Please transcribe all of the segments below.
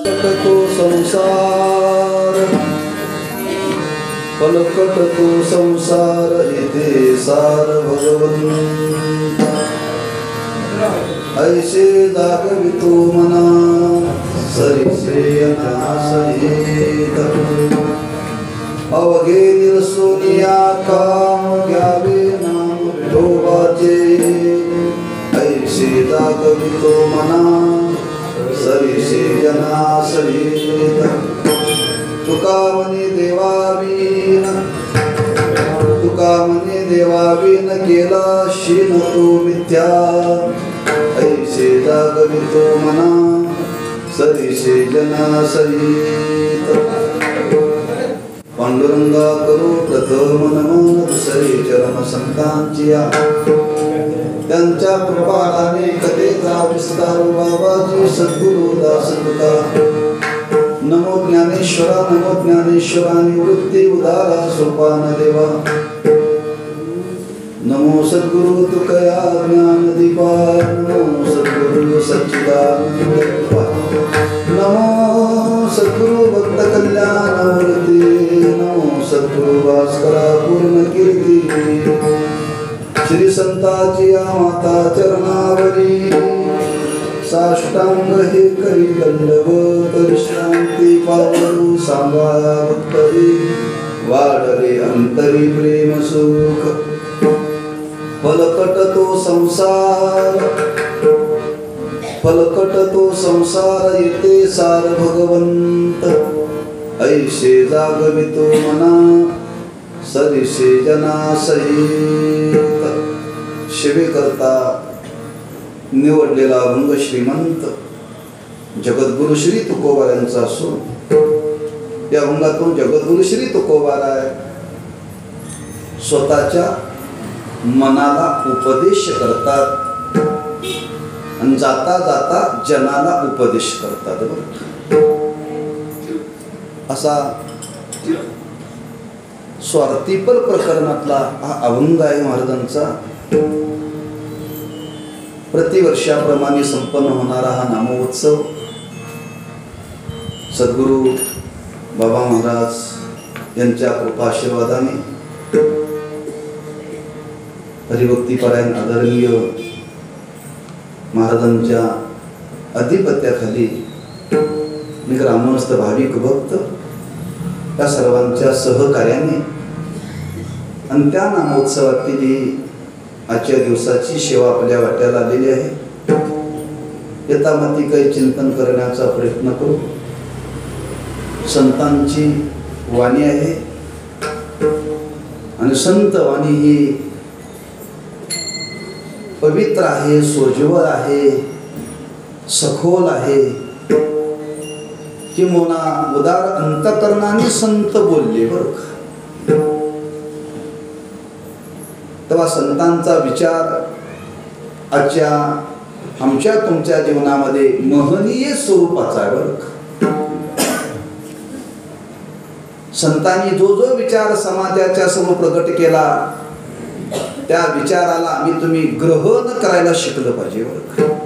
तो संसार पलकट तो संसार येथे सार भगवंत ऐसे दागवितो मना सरिसे अनासहित अवघे निरसोनिया काम घ्यावे नाम विठोबाचे ऐसे दागवितो मना सरिसे अनासहित तुका म्हणे देवावीन केला शीन तो मिथ्या ऐसे दागवितो मना सरिसे जनासहित पांडुरंगा करू प्रथम नमन दुसरे चरण संतांची त्यांच्या कृपाने कथेचा विस्तार बाबाजी सद्गुरु दास तुका नमो ज्ञानेश्वरा निवृत्ती उदारा सोपान देवा नमो सद्गुरु तुकया ज्ञान दीपा नमो सद्गुरु सच्चिदानंद रूपा नमो सद्गुरु भक्त कल्याण मूर्ती नमो सद्गुरु भास्करा पूर्ण कीर्ती श्री संताची माता चरणावरी साष्टांग हे करी दंडवत विश्रांती पावरू सांगा भक्तरी वाढले अंतरी प्रेम सुख पलकट तो संसार येते सार भगवंत ऐसे जागवितो मना सरिसे जनासहित शिवे करता निवडलेला अभंग श्रीमंत जगद्गुरु श्री तुकोबारायांचा असून या अभंगातून जगद्गुरु श्री तुकोबाराय स्वतःच्या मनाला उपदेश करतात आणि जाता जाता जनाला उपदेश करतात असा स्वार्थीपर प्रकरणातला हा अभंग आहे महाराजांचा प्रतिवर्षाप्रमाणे संपन्न होणारा हा नामोत्सव सद्गुरु बाबा महाराज यांच्या कृपाशीर्वादाने हरिभक्तीपरायण आदरणीय महाराजांच्या अधिपत्याखाली ग्रामस्थ भाविक भक्त या सर्वांच्या सहकार्याने आणि त्या नामोत्सवातील ही आजच्या दिवसाची सेवा आपल्या वाट्याला आलेली आहे यथामती काही चिंतन करण्याचा प्रयत्न करू संतांची वाणी आहे आणि संत वाणी ही पवित्र आहे सोज्वळ आहे सखोल आहे किंवा उदार अंतकरणाने संत बोलले बरं का तेव्हा संतांचा विचार आजच्या आमच्या तुमच्या जीवनामध्ये महनीय स्वरूपाचा बरं का संतांनी जो जो विचार समाजाच्या समोर प्रकट केला त्या विचाराला आम्ही तुम्ही ग्रहण करायला शिकलं पाहिजे बरं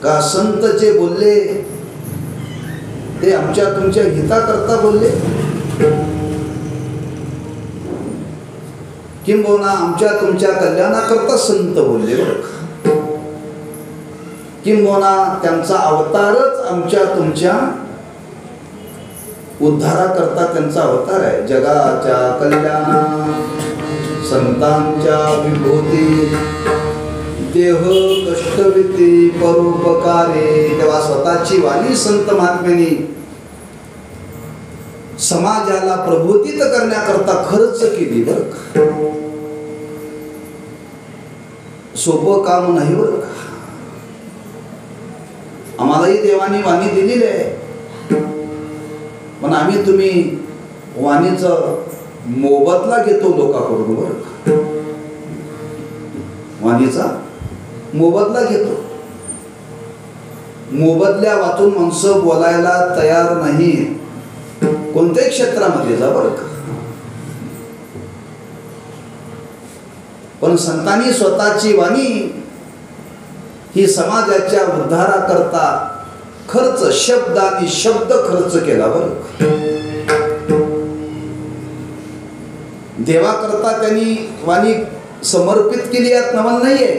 का संत जे बोलले ते आमच्या तुमच्या हिताकरता बोलले किंबहुना आमच्या तुमच्या कल्याणाकरता संत बोलले बरं किंबहुना त्यांचा अवतारच आमच्या तुमच्या उद्धाराकरता त्यांचा अवतार आहे जगाच्या कल्याणा संतांच्या विभूती देह कष्टविती परोपकारे तेव्हा स्वतःची वाणी संत महात्म्यांनी समाजाला प्रबोधित करण्याकरता खर्च केली बरं का सोपं काम नाही बरं का आम्हालाही देवानी वाणी दिलेली आहे पण आम्ही तुम्ही वाणीचा मोबदला घेतो लोकांकडून बरं का वाणीचा मोबदला घेतो मोबदल्या वाचून माणसं बोलायला तयार नाही कोणत्याही क्षेत्रामध्ये जा बरं का पण संतांनी स्वतःची वाणी ही समाजाच्या उद्धाराकरता खर्च, शब्द आणि शब्द खर्च केला बरं. देवाकरता त्यांनी वाणी समर्पित केली यात नवल नाहीये,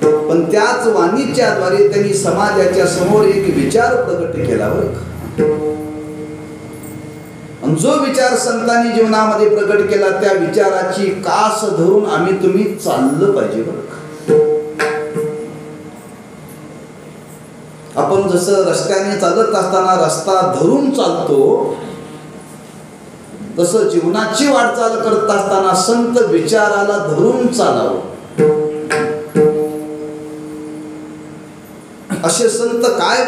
पण त्याच वाणीच्या द्वारे त्यांनी समाजाच्या समोर एक विचार प्रगट केला बरं. जो विचार संतांनी जीवनामध्ये प्रकट केला त्या विचाराची कास धरून आम्ही तुम्ही चाललं पाहिजे बरं. आपण जसं रस्त्याने चालत असताना रस्ता धरून चालतो, तसं जीवनाची वाटचाल करत असताना संत विचाराला धरून चालावं. असे संत काय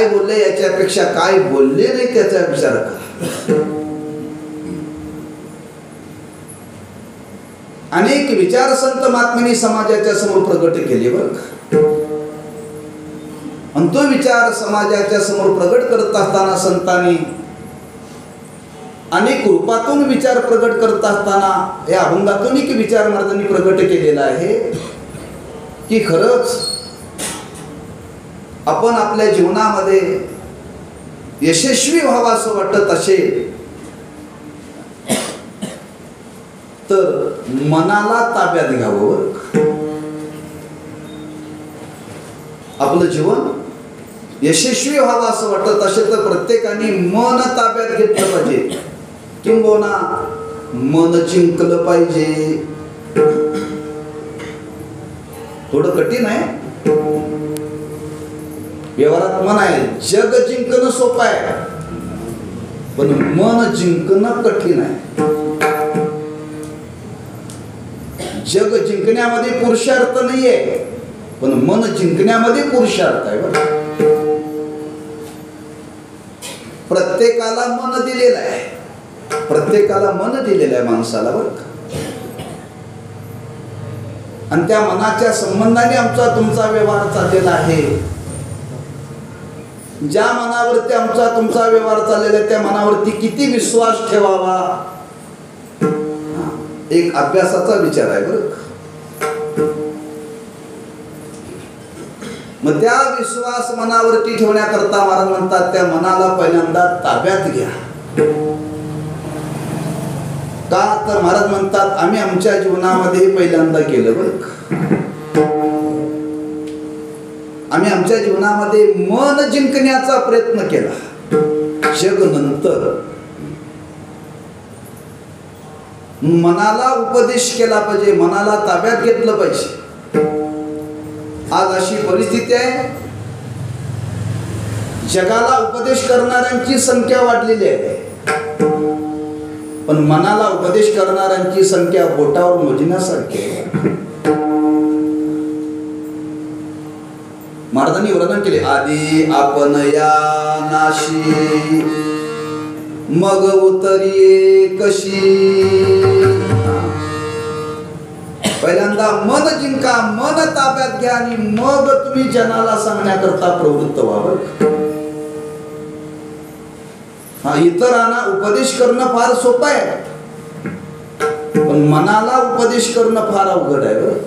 बोलले याच्यापेक्षा काय बोलले नाही त्याचा विचार करा. अनेक विचार संत महात्म्यांनी समाजाच्या समोर प्रगट केले बरं. आणि तो विचार समाजाच्या समोर प्रगट करत असताना संतांनी अनेक रूपातून विचार प्रगट करत असताना या अभंगातून एक विचार महाराजांनी प्रगट केलेला आहे की खरंच आपण आपल्या जीवनामध्ये यशस्वी व्हावं असं वाटत असेल तर मनाला ताब्यात घ्यावं. आपलं जीवन यशस्वी व्हावं असं वाटत असेल तर प्रत्येकाने मन ताब्यात घेतलं पाहिजे, किंबहुना मन जिंकलं पाहिजे. थोडं कठीण आहे. व्यवहारात मन आहे, जग जिंकणं सोपं आहे, पण मन जिंकणं कठीण आहे. जग जिंकण्यामध्ये पुरुषार्थ नाहीये, पण मन जिंकण्यामध्ये पुरुषार्थ आहे बरं. प्रत्येकाला मन दिलेलं आहे, प्रत्येकाला मन दिलेलं आहे माणसाला बरं. आणि त्या मनाच्या संबंधाने आमचा तुमचा व्यवहार चाललेला आहे. ज्या मनावरती आमचा तुमचा व्यवहार चाललेला आहे त्या मनावरती किती विश्वास ठेवावा, एक अभ्यासाचा विचार आहे बरं. मग त्या विश्वास मनावरती ठेवण्याकरता महाराज म्हणतात त्या मनाला पहिल्यांदा ताब्यात घ्या. का तर महाराज म्हणतात आम्ही आमच्या जीवनामध्ये पहिल्यांदा केलं बरं. आम्ही आमच्या जीवनामध्ये मन जिंकण्याचा प्रयत्न केला. जग नंतर मनाला उपदेश केला पाहिजे, मनाला ताब्यात घेतलं पाहिजे. आज अशी परिस्थिती आहे, जगाला उपदेश करणाऱ्यांची संख्या वाढलेली आहे, पण मनाला उपदेश करणाऱ्यांची संख्या बोटावर मोजण्यासारखी आहे. महाराजांनी वर्णन केले, आधी आपण या नाशी मग उतरिये कशी. पहिल्यांदा मन जिंका, मन ताब्यात घ्या आणि मग तुम्ही जनाला सांगण्याकरता प्रवृत्त व्हावं. इतरांना उपदेश करणं फार सोपं आहे, पण मनाला उपदेश करणं फार अवघड आहे बरं.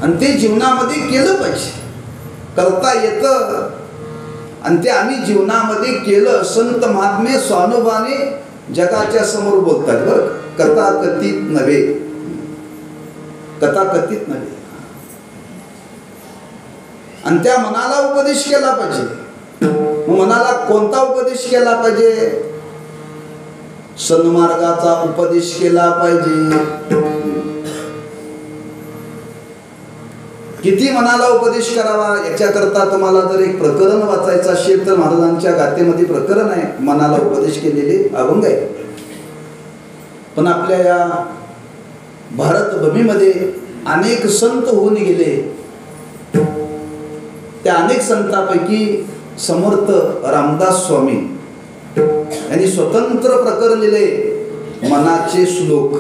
आणि ते जीवनामध्ये केलं पाहिजे, करता येतं. आणि ते आम्ही जीवनामध्ये केलं. संत महात्मे स्वानुभवाने जगाच्या समोर बोलतात बरं, कथाकथित नव्हे, कथाकथित नव्हे. आणि त्या मनाला उपदेश केला पाहिजे. मग मनाला कोणता उपदेश केला पाहिजे? सन्मार्गाचा उपदेश केला पाहिजे. किती मनाला उपदेश करावा याच्याकरता तुम्हाला जर एक प्रकरण वाचायचं असेल तर महाराजांच्या गाथेमध्ये प्रकरण आहे, मनाला उपदेश केलेले अभंग आहे. पण आपल्या या भारतभूमीमध्ये अनेक संत होऊन गेले. त्या अनेक संतांपैकी समर्थ रामदास स्वामी यांनी स्वतंत्र प्रकरण लिहिले, मनाचे श्लोक.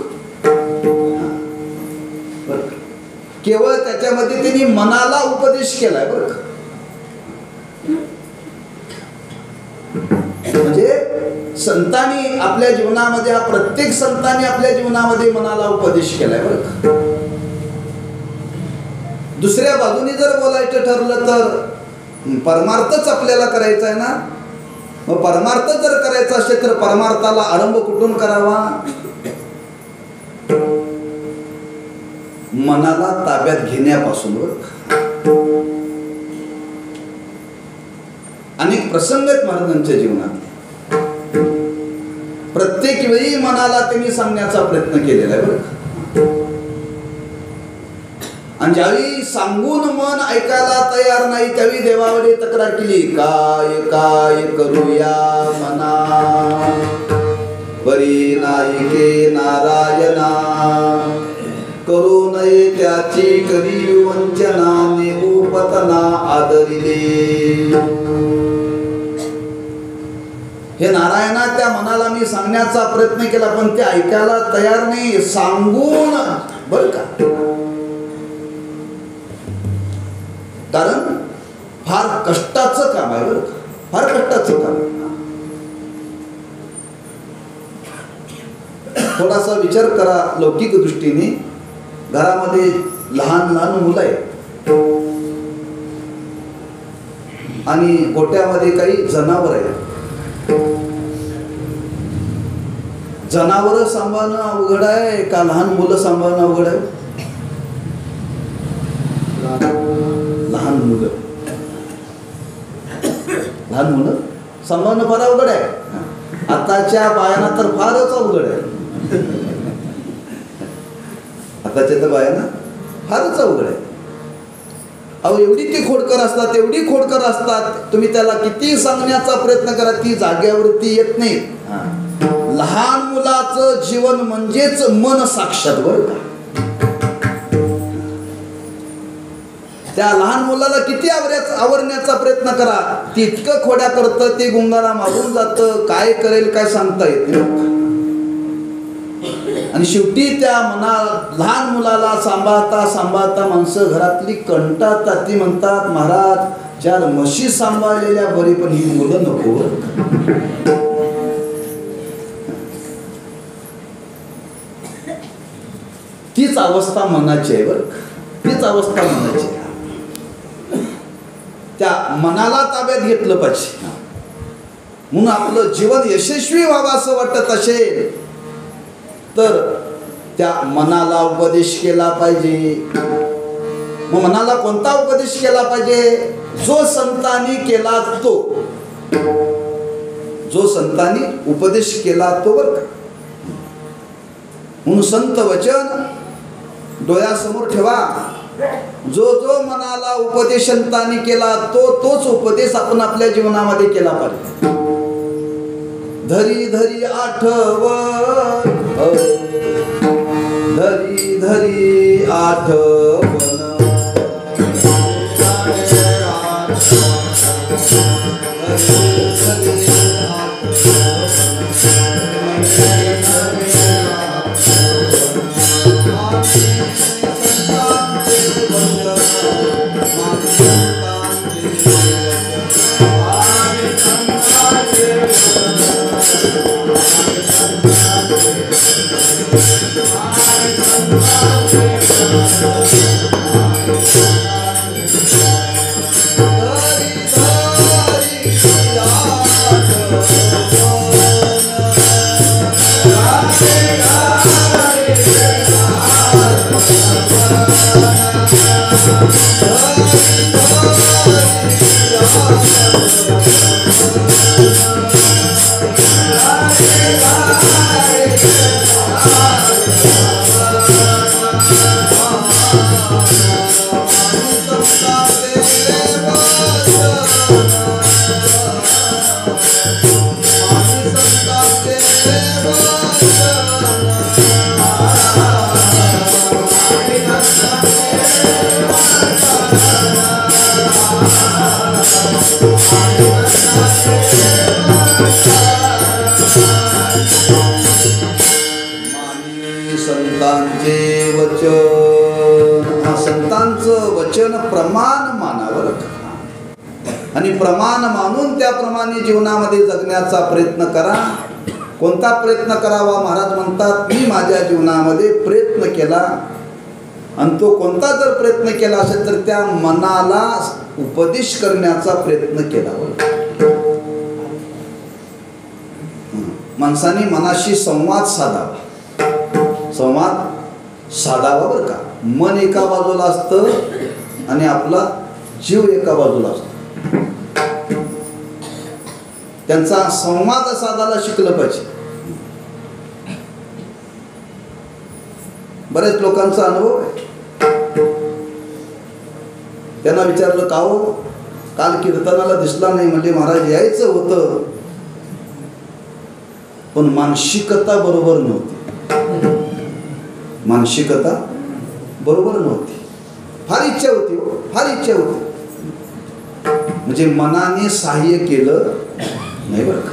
केवळ त्याच्यामध्ये त्यांनी मनाला उपदेश केलाय बरं. म्हणजे संतांनी आपल्या जीवनामध्ये, प्रत्येक संतांनी आपल्या जीवनामध्ये मनाला उपदेश केलाय बरं. दुसऱ्या बाजूने जर बोलायचं ठरलं तर परमार्थच आपल्याला करायचा आहे ना. मग परमार्थ जर करायचा असेल तर परमार्थाला आरंभ कुठून करावा? मनाला ताब्यात घेण्यापासून. अनेक प्रसंग आहेत महाराजांच्या जीवनात. प्रत्येक वेळी मनाला त्यांनी सांगण्याचा प्रयत्न केलेला आहे बरं. आणि ज्यावेळी सांगून मन ऐकायला तयार नाही त्यावेळी देवाकडे तक्रार केली, काय काय करूया मना, परी नायके नारायणा, करू नये त्याची करी वंचना, निरूपतना आदरिले. हे नारायणा, त्या मनाला मी सांगण्याचा प्रयत्न केला पण ते ऐकायला तयार नाही. सांगून बर का, कारण फार कष्टाचं काम आहे बरं, फार कष्टाचं काम. थोडासा विचार करा लौकिक दृष्टीने. घरामध्ये लहान लहान मुलं आहेत आणि गोट्यामध्ये काही जनावर आहेत. जनावर सांभाळणं अवघड आहे का लहान मुलं सांभाळणं अवघड आहे? लहान मुलं सांभाळणं फार अवघड आहे. आताच्या बायांना तर फारच अवघड आहे. आताच्या तर बायांना फारच अवघड आहे. अहो एवढी ती खोडकर असतात, एवढी खोडकर असतात, तुम्ही त्याला किती सांगण्याचा प्रयत्न करा ती जाग्यावरती येत नाही. लहान मुलाचं जीवन म्हणजेच मन साक्षात बरं का. त्या लहान मुलाला किती आवरण्याचा प्रयत्न करा, ती इतकं खोड्या करतं, ते गुंगारा मारून जातं, काय करेल काय सांगता येत नाही. आणि शेवटी त्या लहान मुलाला सांभाळता सांभाळता माणसं घरातली कंटाळतात. ती म्हणतात, महाराज चार म्हशी सांभाळलेल्या बरी पण ही मुलं नको. तीच अवस्था मनाची आहे बरं, तीच अवस्था मनाची आहे. त्या मनाला ताब्यात घेतलं पाहिजे. म्हणून आपलं जीवन यशस्वी व्हावं असं वाटत असेल तर त्या मनाला उपदेश केला पाहिजे. मग मनाला कोणता उपदेश केला पाहिजे? जो संतांनी केला तो, जो संतांनी उपदेश केला तो बरं का. म्हणून संत वचन डोळ्यासमोर ठेवा. जो जो मनाला उपदेश संतांनी केला तोच उपदेश आपण आपल्या जीवनामध्ये केला पाहिजे. धरी धरी आठवण, धरी धरी आठवण, संतांचे वचन, संतांचं वचन प्रमाण मानावर आणि प्रमाण मानून त्याप्रमाणे जीवनामध्ये जगण्याचा प्रयत्न करा. कोणता प्रयत्न करावा? महाराज म्हणतात, मी माझ्या जीवनामध्ये प्रयत्न केला आणि तो कोणता जर प्रयत्न केला असेल तर त्या मनाला उपदेश करण्याचा प्रयत्न केला. माणसाने मनाशी संवाद साधावा बरं का. मन एका बाजूला असतं आणि आपला जीव एका बाजूला असतो. त्यांचा संवाद साधायला शिकलं पाहिजे. बरेच लोकांचा अनुभव आहे. त्यांना विचारलं का हो काल कीर्तनाला दिसला नाही. म्हणजे महाराज यायचं होतं पण मानसिकता बरोबर नव्हती. मानसिकता बरोबर नव्हती. फार इच्छा होती हो, फार इच्छा होती. म्हणजे मनाने सहाय्य केलं नाही बरं का.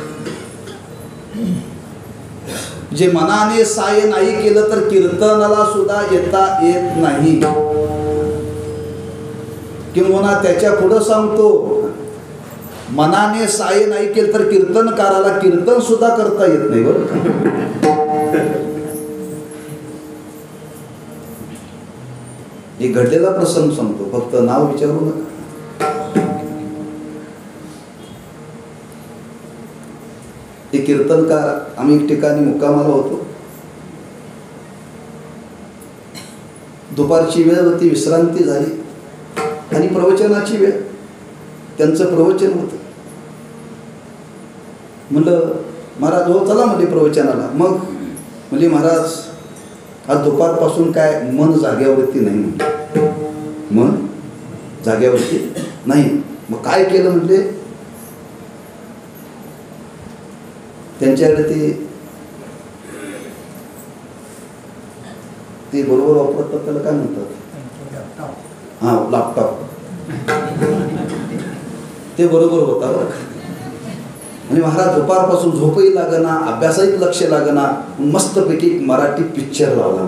जे मनाने सहाय्य नाही केलं तर कीर्तनाला सुद्धा येता येत नाही. किंवा त्याच्या पुढं सांगतो मनाने सहाय्य नाही केलं तर कीर्तनकाराला कीर्तन सुद्धा करता येत नाही बरं का. एक घडलेला प्रसंग सांगतो, फक्त नाव विचारू नका. एक कीर्तनकार, आम्ही एक ठिकाणी मुक्कामाला होतो. दुपारची वेळ होती, विश्रांती झाली आणि प्रवचनाची वेळ. त्यांचं प्रवचन होतं. म्हणलं महाराज हो चला म्हणजे प्रवचनाला. मग म्हणजे महाराज आज दुपारपासून काय मन जाग्यावरती नाही. मन जाग्यावरती नाही. मग काय केलं म्हणजे त्यांच्याकडे ते बरोबर वापरतात त्याला काय म्हणतात, हा लॅपटॉप. ते बरोबर होता बरं. आणि महाराज दुपारपासून झोपही लागना, अभ्यासाही लक्ष लागना, मस्तपैकी मराठी पिक्चर लावला.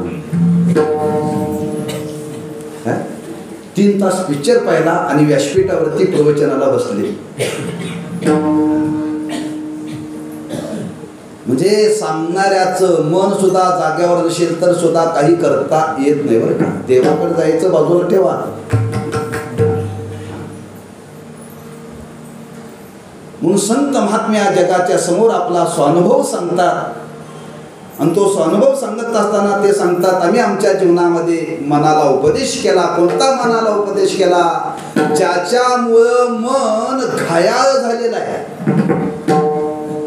3 तास पिक्चर पाहिला आणि व्यासपीठावरती प्रवचनाला बसले. म्हणजे सांगणाऱ्याचं मन सुद्धा जाग्यावर नसेल तर सुद्धा काही करता येत नाही बरं का. देवाकडे जायचं बाजूला ठेवा. म्हणून संत महात्म्या जगाच्या समोर आपला स्वानुभव सांगतात. आणि तो स्वानुभव सांगत असताना ते सांगतात आम्ही आमच्या जीवनामध्ये मनाला उपदेश केला. कोणता मनाला उपदेश केला? ज्याच्यामुळं मन घायाळ झालेलं आहे.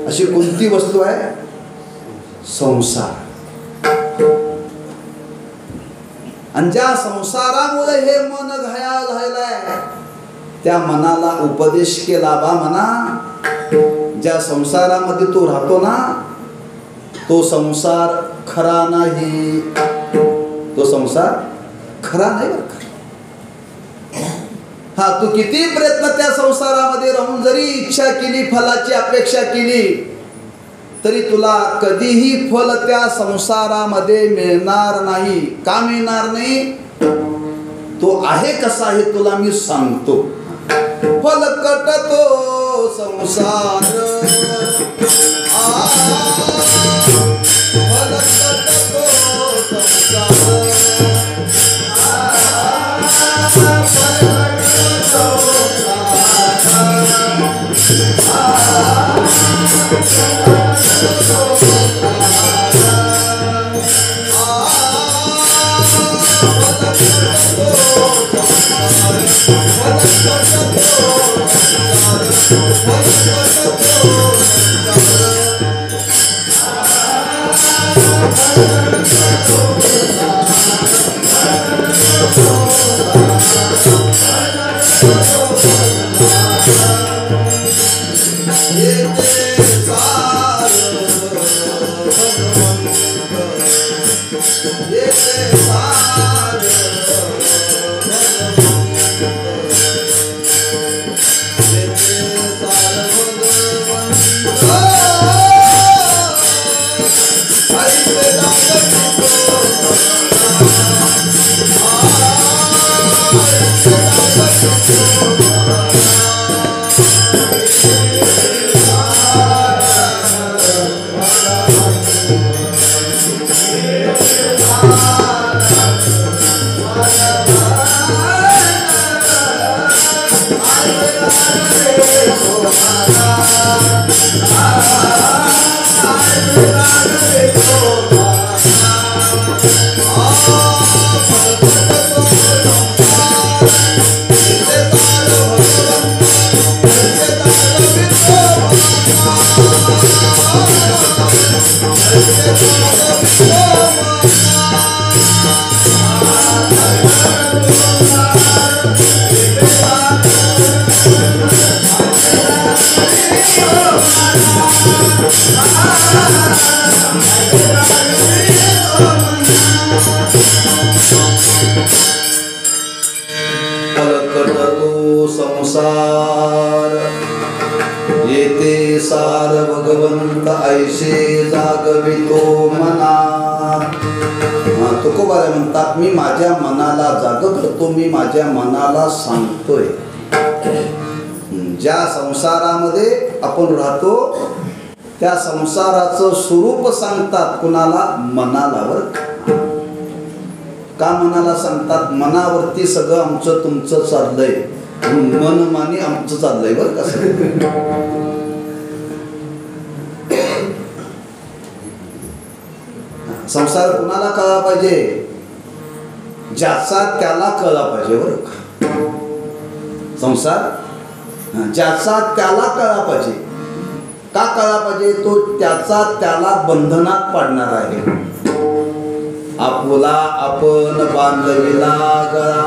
अशी कोणती वस्तू आहे? संसार. आणि ज्या संसारामुळे हे मन घायाळ झालेलं आहे त्या मनाला उपदेश केला. बा मना, ज्या संसारामध्ये तू राहतो ना तो संसार खरा नाही. तो संसार खरा नाही बरं का. हा तू किती प्रयत्न त्या संसारामध्ये राहून जरी इच्छा केली, फलाची अपेक्षा केली तरी तुला कधीही फल त्या संसारामध्ये मिळणार नाही. का मिळणार नाही? तो आहे कसा हे तुला मी सांगतो. फलकट तो संसार, फलकट तो संसार, संसार येते सार भगवंत ऐसे जागवितो मना. तुकोबाराय म्हणतात, मी माझ्या मनाला जाग करतो, मी माझ्या मनाला सांगतोय. ज्या संसारामध्ये आपण राहतो त्या संसाराचं स्वरूप सांगतात कुणाला? मनाला. बरं का मनाला सांगतात? मनावरती सगळं आमचं तुमचं चाललंय, मनमानी आमचं चाललंय. बरं कसं संसार कुणाला कळला पाहिजे? ज्याचा त्याला कळला पाहिजे. बरं संसार ज्याचा त्याला कळला पाहिजे. का कळला पाहिजे? तो त्याचा त्याला बंधनात पाडणार आहे. आपला आपण बांधलेला गळा,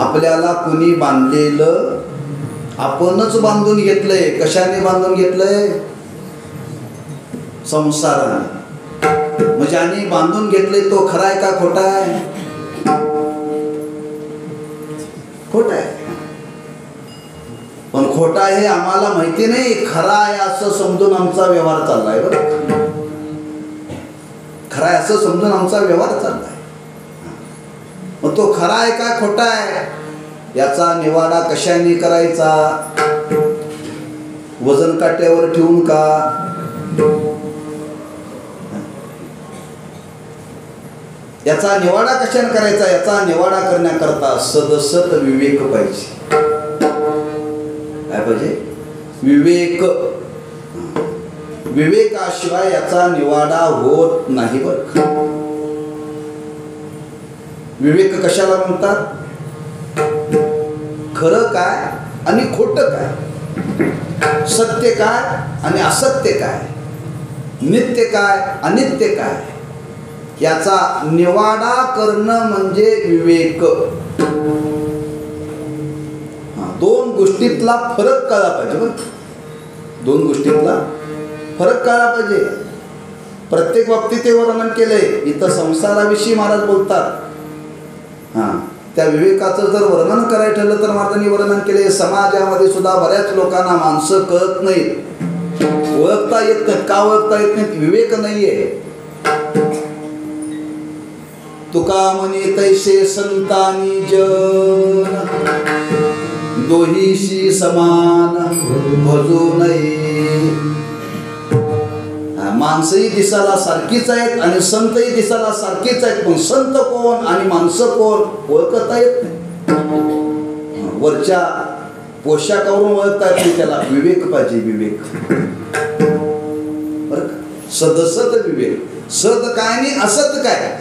आपल्याला कुणी बांधलेलं आपणच बांधून घेतलंय. कशाने बांधून घेतलंय? संसाराने. मग ज्याने बांधून घेतले तो खरा आहे का खोटा आहे? खोटा आहे. पण खोटा हे आम्हाला माहिती नाही, खरा आहे असं समजून आमचा व्यवहार चाललाय. बरं खरा आहे असं समजून आमचा व्यवहार चाललाय. मग तो खरा आहे का खोटा आहे याचा निवाडा कशाने करायचा? वजन काट्यावर ठेवून का? याचा निवाडा कशाने करायचा? याचा निवाडा करण्याकरता सदसत विवेक पाहिजे. काय पाहिजे? विवेक. विवेकाशिवाय याचा निवाडा होत नाही. बरं विवेक कशाला म्हणतात? खरं काय आणि खोटं काय, सत्य काय आणि असत्य काय, नित्य काय अनित्य काय, याचा निवाडा करणं म्हणजे विवेक. दोन गोष्टीतला फरक कळला पाहिजे. बरं दोन गोष्टीतला फरक कळला पाहिजे. प्रत्येक बाबतीत ते वर्णन केलंय. इथं संसाराविषयी महाराज बोलतात. त्या विवेकाचं जर वर्णन करायचं ठरलं तर महाराजांनी वर्णन केले. समाजामध्ये सुद्धा बऱ्याच लोकांना माणसं कळत नाहीत, ओळखता येत नाहीत. का ओळखता येत नाहीत? विवेक नाहीये. तुका म्हणे तैसे संतानी जन, दोहीशी समान भजू नये. माणसंही दिसायला सारखीच आहेत आणि संतही दिसायला सारखीच आहेत, पण संत कोण आणि माणसं कोण ओळखता येत नाही. वरच्या पोशाखावरून ओळखता येत नाही. त्याला विवेक पाहिजे. विवेक. बरं सदसत विवेक. सत काय आणि असत काय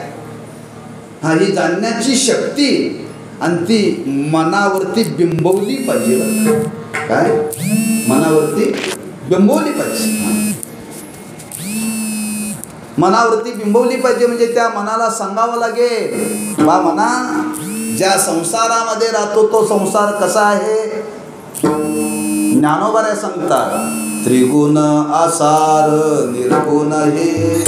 ही जाणण्याची शक्ती आणि ती मनावरती बिंबवली पाहिजे. काय? मनावरती बिंबवली पाहिजे. मनावरती बिंबवली पाहिजे म्हणजे त्या मनाला सांगावं लागेल, बा मना ज्या संसारामध्ये राहतो तो संसार कसा आहे? ज्ञानोबाने सांगतात, त्रिगुण आसार निर्गुण हे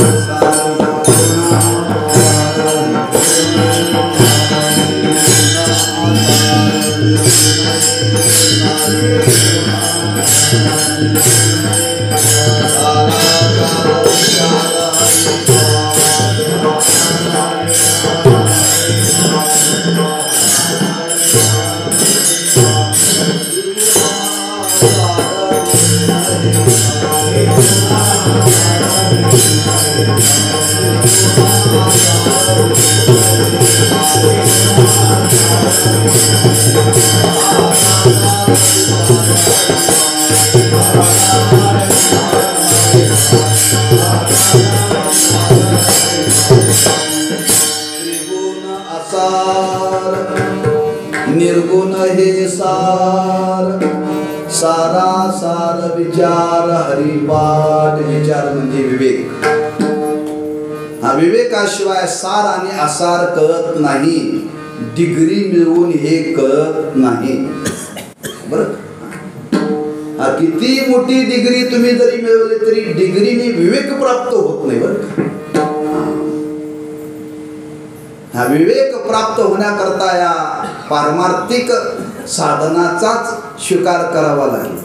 निर्गुण हे सार सारा सार विचार हरिपाठ विचार म्हणजे विवेक. हा विवेकाशिवाय सार आणि आसार कळत नाही. डिग्री मिळवून हे कळत नाही. बरं, हा किती मोठी डिग्री तुम्ही जरी मिळवली तरी डिग्रीने विवेक प्राप्त होत नाही. बरं, हा विवेक प्राप्त होण्याकरता या पारमार्थिक साधनाचाच स्वीकार करावा लागेल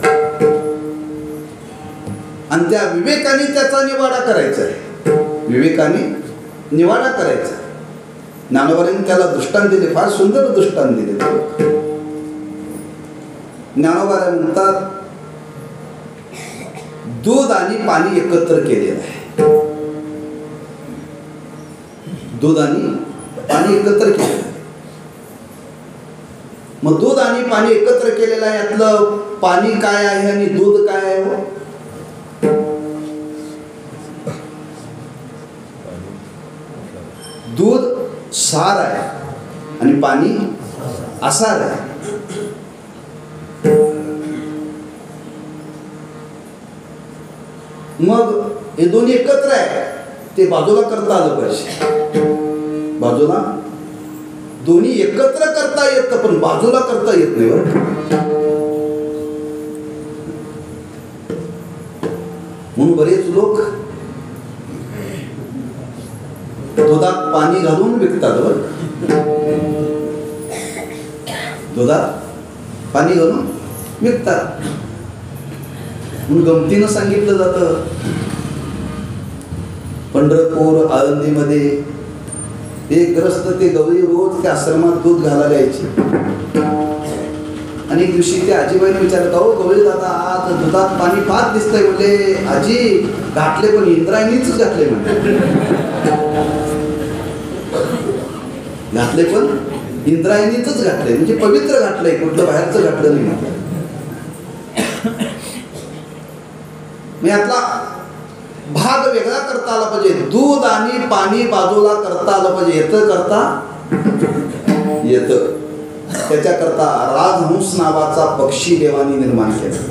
आणि त्या विवेकाने त्याचा निवाडा करायचा आहे. विवेकाने निवाडा करायचा. ज्ञानोबांनी त्याला दृष्टांत दिले, फार सुंदर दृष्टांत दिले. ज्ञानोबा म्हणतात दूध आणि पाणी एकत्र केलेलं आहे. दूध आणि पाणी एकत्र केलेलं आहे. मग दूध आणि पाणी एकत्र केलेलं आहे. यातलं पाणी काय आहे आणि दूध काय आहे? हो, दूध सार आहे आणि पाणी आसार आहे. मग हे दोन्ही एकत्र आहे, ते बाजूला करता आलं पाहिजे. बाजूला दोन्ही एकत्र करता येतं पण बाजूला करता येत नाही. म्हणून बरेच लोक दुधात पाणी घालून विकतात. दुधात पाणी घालून विकतात. म्हणून गमतीनं सांगितलं जातं, पंढरपूर आळंदीमध्ये एक ग्रस्त ते गवळी रोज त्या आश्रमात दूध घालायला यायची. आणि एक दिवशी ते आजीबाईने विचारलं, हो गवळी दादा आज दुधात पाणी फार दिसतंय. म्हणजे आजी घातले पण इंद्रायणीच घातले म्हणजे. घातले पण इंद्रायणीच घातले म्हणजे पवित्र घातलंय, कुठलं बाहेरचं घातलं नाही म्हटलं. यातला भाग वेगळा करता आला पाहिजे. दूध आणि पाणी बाजूला करता आलं पाहिजे. येतं करता येतं. त्याच्याकरता राजहंस नावाचा पक्षी देवानी निर्माण केला.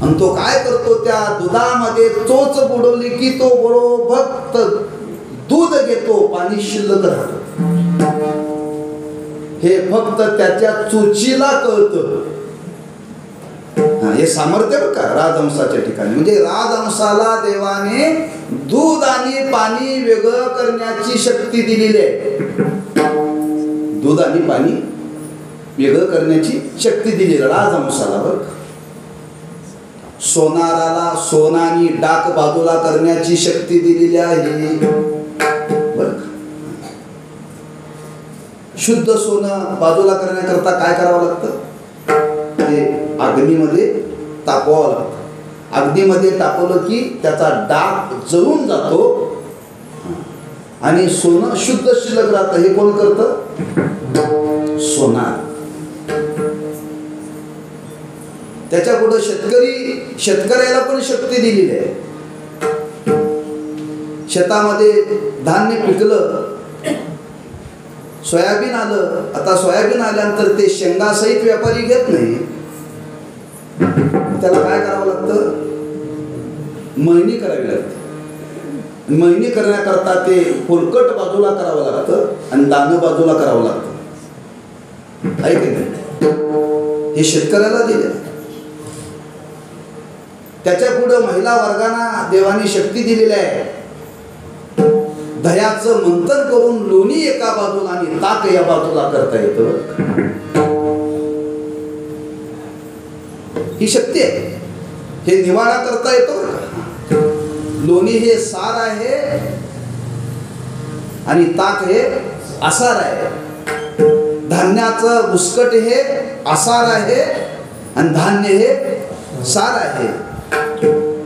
आणि तो काय करतो, त्या दुधामध्ये चोच बुडवली की तो बरोबर फक्त दूध घेतो, पाणी शिल्लक राहतं. हे फक्त त्याच्या चोचीला कळतं. हे सामर्थ्य बघ का राजहंसाच्या ठिकाणी. म्हणजे राजहंसाला देवाने दूध आणि पाणी वेगळं करण्याची शक्ती दिलेली आहे. दूध आणि पाणी वेगळं करण्याची शक्ती दिलेली राजहंसाला. बघ, सोनाराला सोनानी डाक बाजूला करण्याची शक्ती दिलेली आहे. बर, शुद्ध सोनं बाजूला करण्याकरता काय करावं लागतं? ते अग्नीमध्ये तापवावं लागतं. अग्नीमध्ये तापवलं की त्याचा डाग जळून जातो आणि सोनं शुद्ध शिल्लक राहतं. हे कोण करतं? सोनार. त्याच्या पुढे शेतकऱ्याला पण शक्ती दिलेली आहे. शेतामध्ये धान्य पिकलं, सोयाबीन आलं. आता सोयाबीन आल्यानंतर ते शेंगासहित व्यापारी घेत नाही. त्याला काय करावं लागतं? मळणी करावी लागते. मळणी करण्याकरता ते फुलकट बाजूला करावं लागतं आणि दाणं बाजूला करावं लागतं. आहे की नाही? हे शेतकऱ्याला दिले. त्याच्या पुढे महिला वर्गांना देवानी शक्ती दिलेली आहे. दह्याचं मंथन करून लोणी एका बाजूला आणि ताक या बाजूला करता येतं. ही शक्ती आहे. हे निवाडा करता येतो. लोणी हे सार आहे आणि ताक हे आसार आहे. धान्याचं बुसकट हे आसार आहे आणि धान्य हे सार आहे.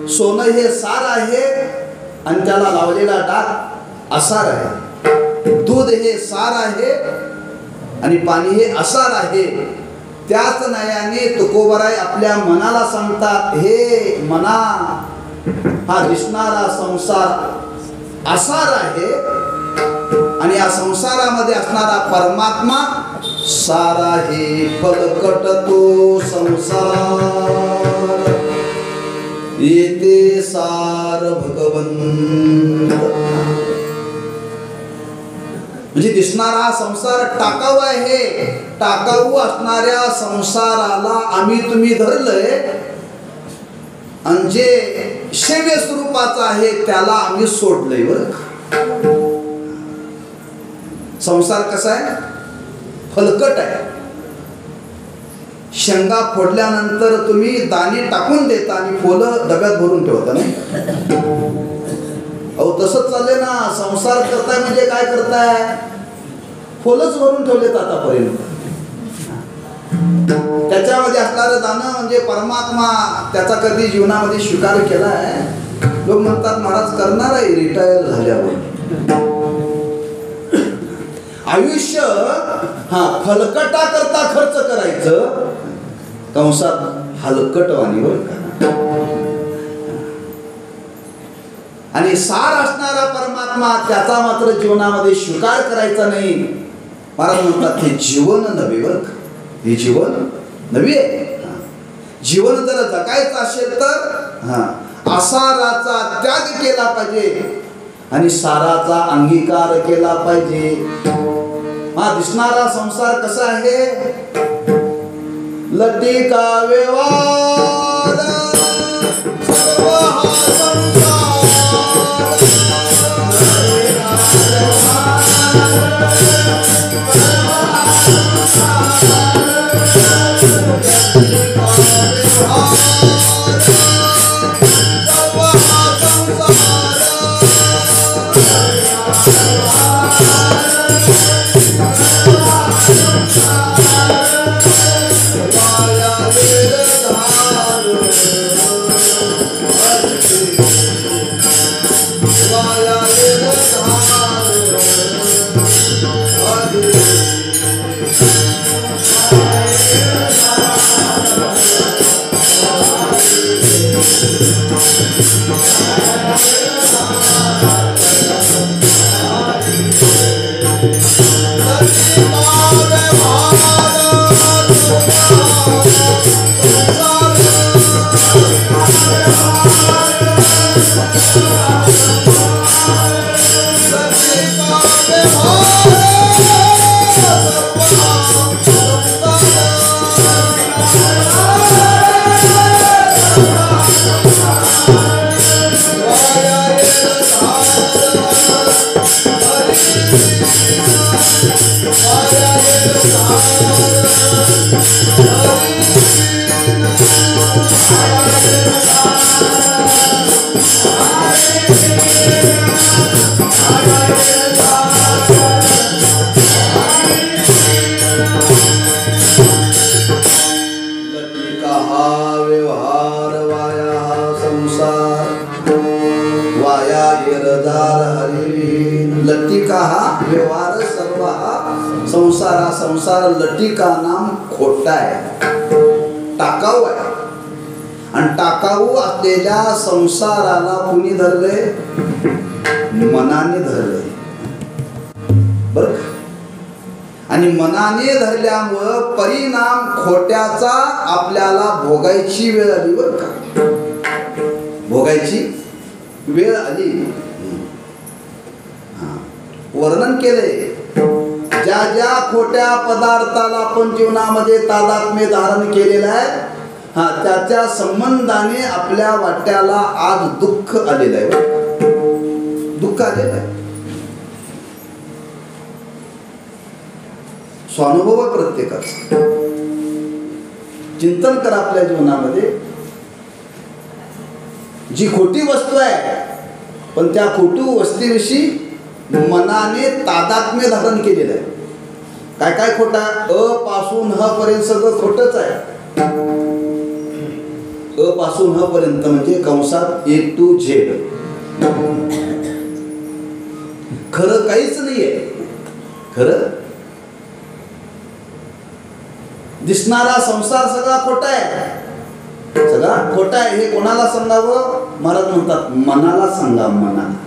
सोनं हे सार आहे आणि त्याला लावलेला डाग आसार आहे. दूध हे सार आहे आणि पाणी हे आसार आहे. त्याच नयाने तुकोबराय आपल्या मनाला सांगतात, हे मना, हा दिसणारा संसार आसार आहे आणि या संसारामध्ये असणारा परमात्मा सारा हे फलकट तो संसार, येते सार भगवंत. म्हणजे दिसणारा संसार टाकाऊ आहे. टाकाऊ असणाऱ्या संसाराला आम्ही तुम्ही धरलंय, आणि जे सेव्य स्वरूपाचं आहे त्याला आम्ही सोडलंय. बरं, संसार कसा आहे? फलकट आहे. शेंगा फोडल्यानंतर तुम्ही दाणे टाकून देता आणि फुलं डब्यात भरून ठेवता, नाही? अहो तसंच चाललंय ना. संसार करताय म्हणजे काय करताय? फुलंच भरून ठेवलेत आतापर्यंत. त्याच्यामध्ये असणारं दाणं म्हणजे परमात्मा, त्याचा कधी जीवनामध्ये स्वीकार केलाय? लोक म्हणतात महाराज करणार आहे रिटायर झाल्यावर. आयुष्य फलकटा करता खर्च करायचं, कंसात हलकटवाणीवर. आणि सार असणारा परमात्मा त्याचा मात्र जीवनामध्ये स्वीकार करायचा नाही. महाराज म्हणतात हे जीवन नव्हे. बरं, हे जीवन नव्हे. जीवन जर जगायचं असेल तर असाराचा त्याग केला पाहिजे आणि साराचा अंगीकार केला पाहिजे. हा दिसणारा संसार कसा आहे? लटिका व्यवहार सर्व हा संसार. संसारा संसार लटिका नाम खोटा आहे, टाकाऊ आहे. आणि टाकाऊ असलेल्या संसाराला कुणी धरले? मनाने धरले. बर, आणि मनाने धरल्यामुळं परिणाम खोट्याचा आपल्याला भोगायची वेळ आली. बर का, भोगायची वेळ आली. वर्णन केले ज्या ज्या खोट्या पदार्थाला आपण जीवनामध्ये तादात्म्य धारण केलेलं आहे, त्याच्या संबंधाने आपल्या वाट्याला आज दुःख आलेलं आहे. दुःख आलेलं आहे. स्वानुभव आहे प्रत्येकाचा. चिंतन करा आपल्या जीवनामध्ये. जी खोटी वस्तू आहे पण त्या खोटू वस्तूविषयी मनाने तादात्म्य धारण केलेलं आहे. काय काय खोटा? अ पासून ह पर्यंत सगळं खोटच आहे. अ पासून ह पर्यंत म्हणजे कंसात A to Z. खरं काहीच नाहीये. खरं दिसणारा संसार सगळा खोटा आहे. सगळा खोटा आहे. हे कोणाला सांगावं? महाराज म्हणतात मनाला सांगा. मनाला.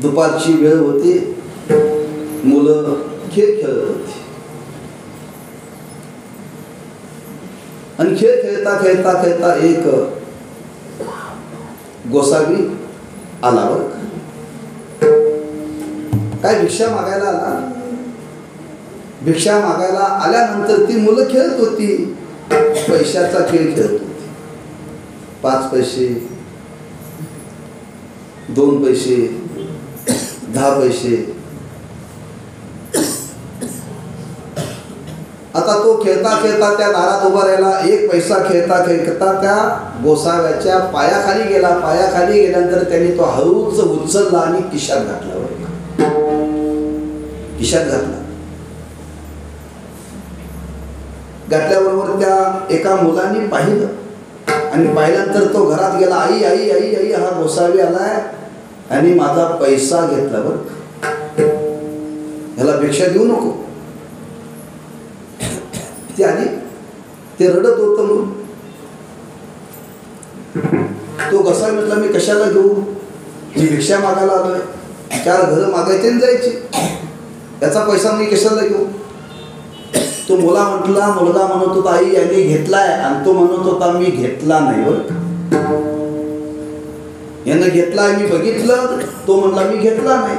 दुपारची वेळ होती, मुलं खेळ खेळत होती आणि खेळ खेळता खेळता खेळता एक गोसावी आला बरं का. काय भिक्षा मागायला आला. भिक्षा मागायला आल्यानंतर ती मुलं खेळत होती, पैशाचा खेळ खेळत होती. 5 पैसे, 2 पैसे, 10 पैसे. आता तो खेळता खेळता त्या दारात उभा राहिला. 1 पैसा खेळता खेळता त्या गोसाव्याच्या पायाखाली गेला. पायाखाली गेल्यानंतर त्याने तो हळूच उचलला आणि खिशात घातला. खिशात घातल्याबरोबर त्या एका मुलाने पाहिलं आणि पाहिल्यानंतर तो घरात गेला. आई आई आई आई, हा गोसावी आलाय आणि माझा पैसा घेतला बरं, ह्याला भिक्षा देऊ नको. ती आली, ते रडत होतं म्हणून तो गोसावी म्हटला, मी कशाला घेऊ, मी भिक्षा मागायला आलोय, 4 घरं मागायचे आणि जायचे, त्याचा पैसा मी कशाला घेऊ. तो मुलगा म्हणत होता, आई यांनी घेतलाय, आणि तो म्हणत होता मी घेतला नाही बरं, यानं घेतलाय मी बघितलं. तो म्हणला मी घेतला नाही.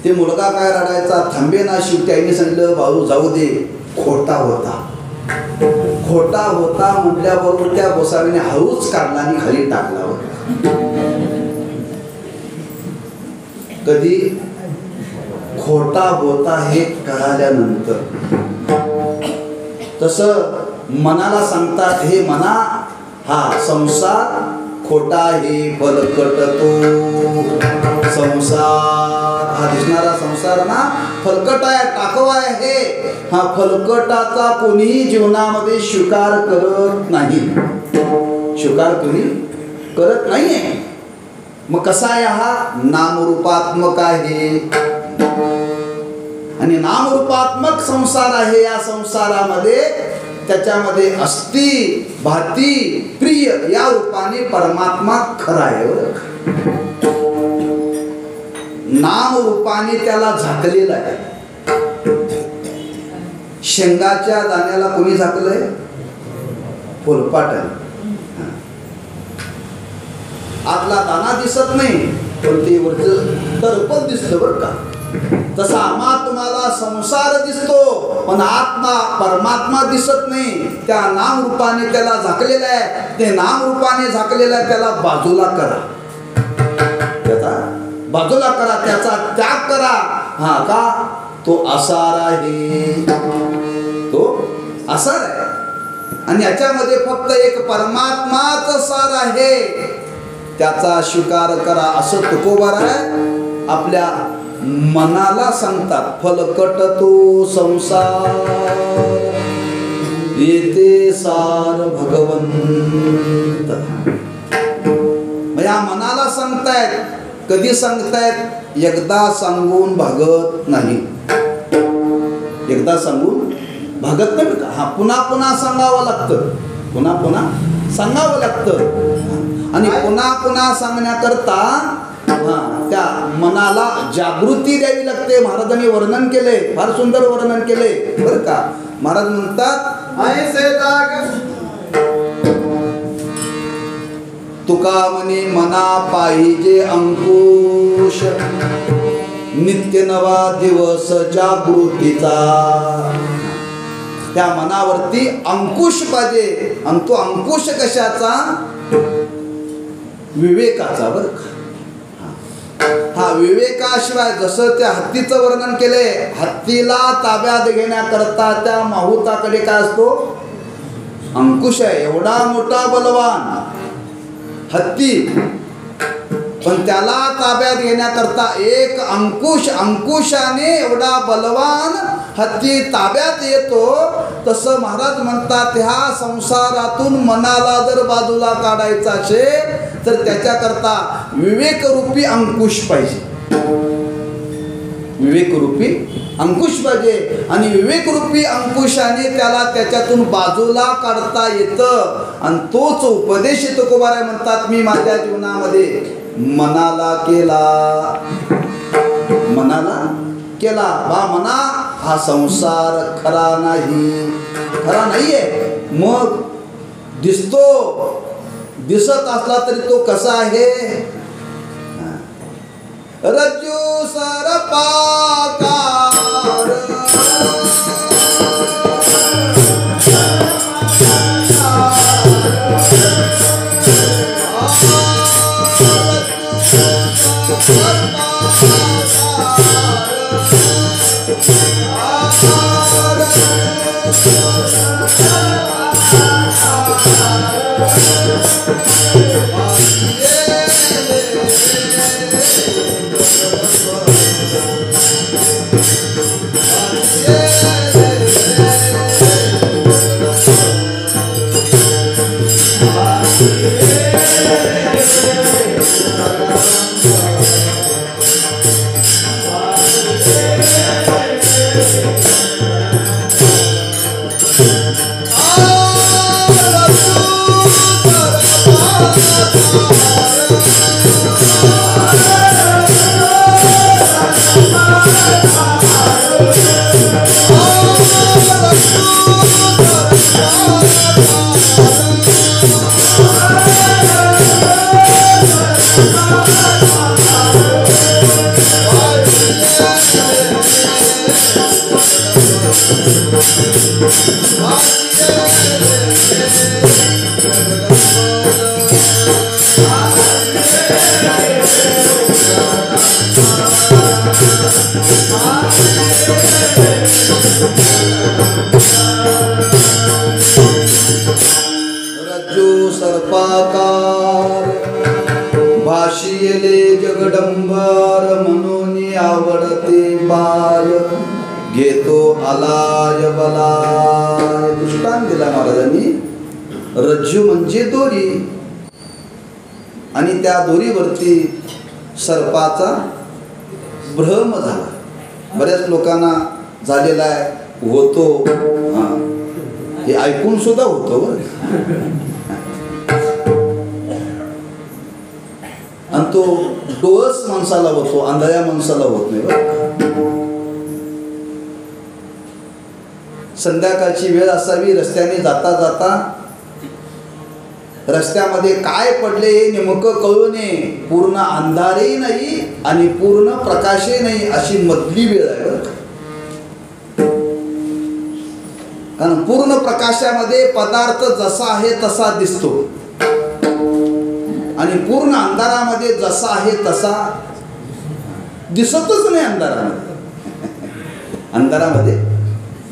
ते मुलगा काय रडायचा थांबे ना. शेवटी आईने सांगितलं, भाऊ जाऊ दे, खोटा होता. खोटा होता म्हटल्याबरोबर त्या गोसावीने हळूच काढला आणि खाली टाकला. कधी खोटा होता हे कळाल्यानंतर तसं मनाला सांगतात, हे मना, हा संसार खोटा हे फलकट तो संसार, हा दिसणारा संसार ना फलकट आहे, टाकवा आहे. हा फलकटाचा कोणीही जीवनामध्ये स्वीकार करत नाही, स्वीकार कोणी करत नाहीये. मग कसा आहे हा, नामरूपात्मक आहे आणि नामरूपात्मक संसार आहे. या संसारामध्ये त्याच्यामध्ये अस्ति भाती प्रिय या रूपाने परमात्मा खरा आहे. नाम रूपाने त्याला झाकलेला आहे. शेंगाच्या दाण्याला कोणी झाकलंय, फुलपाटाने. आतला दाना दिसत नाही, पण ते वरचं तरपण दिसतं बरं का. तसा आम्हा तुम्हाला संसार दिसतो, पण आत्मा परमात्मा दिसत नाही. त्या नाम रूपाने त्याला झाकलेलं आहे. ते नाम रूपाने झाकलेलं आहे, त्याला बाजूला करा, त्याचा बाजूला करा, त्याचा त्याग करा. हा का, तो आसार आहे, तो आसार आहे आणि याच्यामध्ये फक्त एक परमात्माच सार आहे, त्याचा स्वीकार करा. असं तुकोबार आहे आपल्या मनाला सांगतात. फलकट तो संसार येते सार भगवंत. या मनाला सांगतायत. कधी सांगतायत, एकदा सांगून भागत नाही, एकदा सांगून भागत नाही का. हा पुन्हा पुन्हा सांगावं लागतं, पुन्हा पुन्हा सांगावं लागतं. आणि पुन्हा पुन्हा सांगण्याकरता त्या मनाला जागृती द्यावी लागते. महाराजांनी वर्णन केले, फार सुंदर वर्णन केले बरं का. महाराज म्हणतात, तुका म्हणे मना पाहिजे अंकुश, नित्य नवा दिवस जागृतीचा. त्या मनावरती अंकुश पाहिजे. आणि तो अंकुश कशाचा, विवेकाचा बरं का. हा विवेकाशिवाय, जसं त्या हत्तीचं वर्णन केले, हत्तीला ताब्यात घेण्याकरता त्या माहुताकडे काय असतो, अंकुश आहे. एवढा मोठा बलवान हत्ती, पण त्याला ताब्यात घेण्याकरता एक अंकुश, अंकुशाने एवढा बलवान हत्ती ताब्यात येतो. तसं महाराज म्हणतात, ह्या संसारातून मनाला जर बाजूला काढायचा असेल तर त्याच्याकरता विवेकरूपी अंकुश पाहिजे, विवेकरूपी अंकुश पाहिजे. आणि विवेकरूपी अंकुशाने त्याला त्याच्यातून बाजूला काढता येतं. आणि तोच उपदेश तुकोबाराय म्हणतात, मी माझ्या जीवनामध्ये मनाला केला, मनाला केला बा मना हा संसार खरा नाही, खरा नाहीये. मग दिसतो, दिसत असला तरी तो कसा आहे? रज्जू सर्पाकार रज्जू सर्पाकार भाषियले जगडंबर म्हणून आवडते बाय घेतो आलाय बलाय. दृष्टांत दिला महाराजांनी. रज्जू म्हणजे दोरी आणि त्या दोरीवरती सर्पाचा भ्रम झाला. बऱ्याच लोकांना झालेला आहे, होतो, हे ऐकून सुद्धा होतो. आणि तो डोळस माणसाला होतो, आंधळ्या माणसाला होत नाही. संध्याकाळची वेळ असावी, रस्त्याने जाता जाता रस्त्यामध्ये काय पडले हे नेमकं कळू नये. पूर्ण अंधारही नाही आणि पूर्ण प्रकाशही नाही, अशी मधली वेळ आहे बरं का. कारण पूर्ण प्रकाशामध्ये पदार्थ जसा आहे तसा दिसतो आणि पूर्ण अंधारामध्ये जसा आहे तसा दिसतच नाही. अंधारामध्ये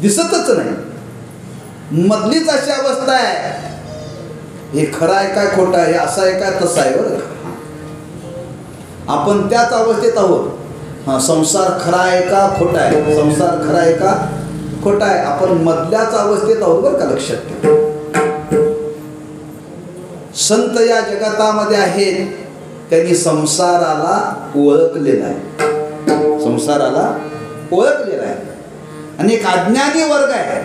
दिसतच नाही. मधलीच अशी अवस्था आहे. हे खरं आहे काय खोटं आहे, असं आहे काय तसं आहे बरं. आपण त्याच अवस्थेत आहोत. संसार खरा आहे का खोटा आहे, संसार खरा आहे का खोटा आहे, आपण मधल्याच अवस्थेत आहोत बरं का. लक्षात ठेवा. संत या जगतामध्ये आहेत, त्यांनी संसाराला ओळखलेला आहे, संसाराला ओळखलेला आहे. आणि एक अज्ञानी वर्ग आहे,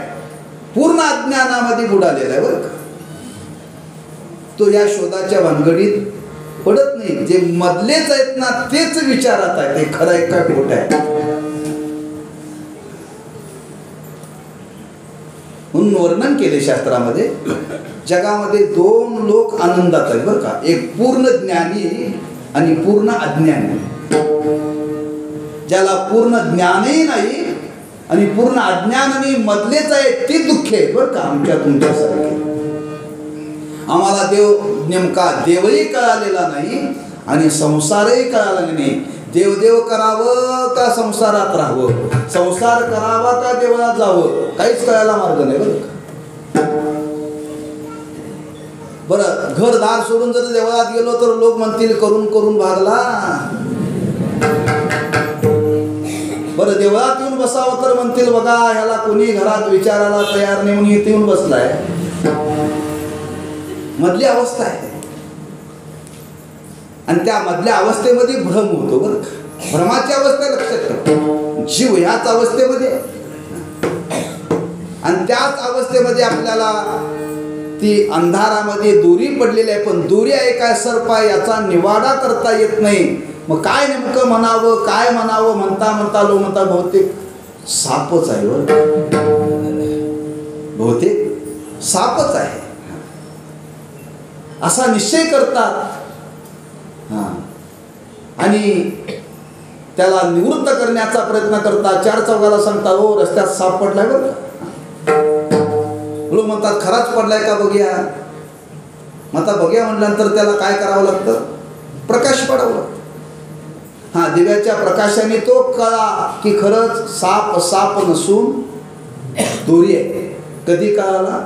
पूर्ण अज्ञानामध्ये बुडालेला आहे बरं का. तो या शोधाच्या भानगडीत पडत नाही. जे मधलेच आहेत ना तेच विचारात आहे, ते खरं आहे का खोटं आहे. म्हणून वर्णन केले शास्त्रामध्ये. जगामध्ये दोन लोक आनंदात आहेत बरं का. एक पूर्ण ज्ञानी आणि पूर्ण अज्ञानी. ज्याला पूर्ण ज्ञानही नाही आणि पूर्ण अज्ञानाने मधलेच आहे ते दुःख आहे बरं का. आमच्या तुमच्यासारखे आम्हाला देव नेमका देवही कळालेला नाही आणि संसारही कळाला नाही. देवदेव करावं का संसारात राहावं, संसार करावा का देवळात जावं, काहीच कळायला मार्ग नाही बरं का. बरं घरदार सोडून जर देवळात गेलो तर लोक म्हणतील करून करून भागला. बरं देवळात येऊन बसावं तर म्हणतील बघा ह्याला कोणी घरात विचारायला तयार नाही म्हणून इथे येऊन बसलाय. मधली अवस्था आहे आणि त्या मधल्या अवस्थेमध्ये भ्रम होतो बरं. भ्रमाची अवस्था लक्षात ठेवा. जीव ह्याच अवस्थेमध्ये आणि त्याच अवस्थेमध्ये आपल्याला ती अंधारामध्ये दोरी पडलेली आहे, पण दोरी आहे काय सर्प आहे याचा निवाडा करता येत नाही. मग काय नेमकं म्हणावं, काय म्हणावं म्हणता म्हणता लो म्हणता बहुतेक सापच आहे, बहुतेक सापच आहे असा निश्चय करतात. आणि त्याला निवृत्त करण्याचा प्रयत्न करतात. चार चौघाला सांगतात, हो रस्त्यात साप पडलाय बरं का. लोक म्हणतात खराच पडलाय का बघूया. मग आता बघूया म्हटल्यानंतर त्याला काय करावं लागतं, प्रकाश पडावं लागतं. दिव्याच्या प्रकाशाने तो कळा की खरंच साप साप नसून दोरी आहे. कधी कळाला,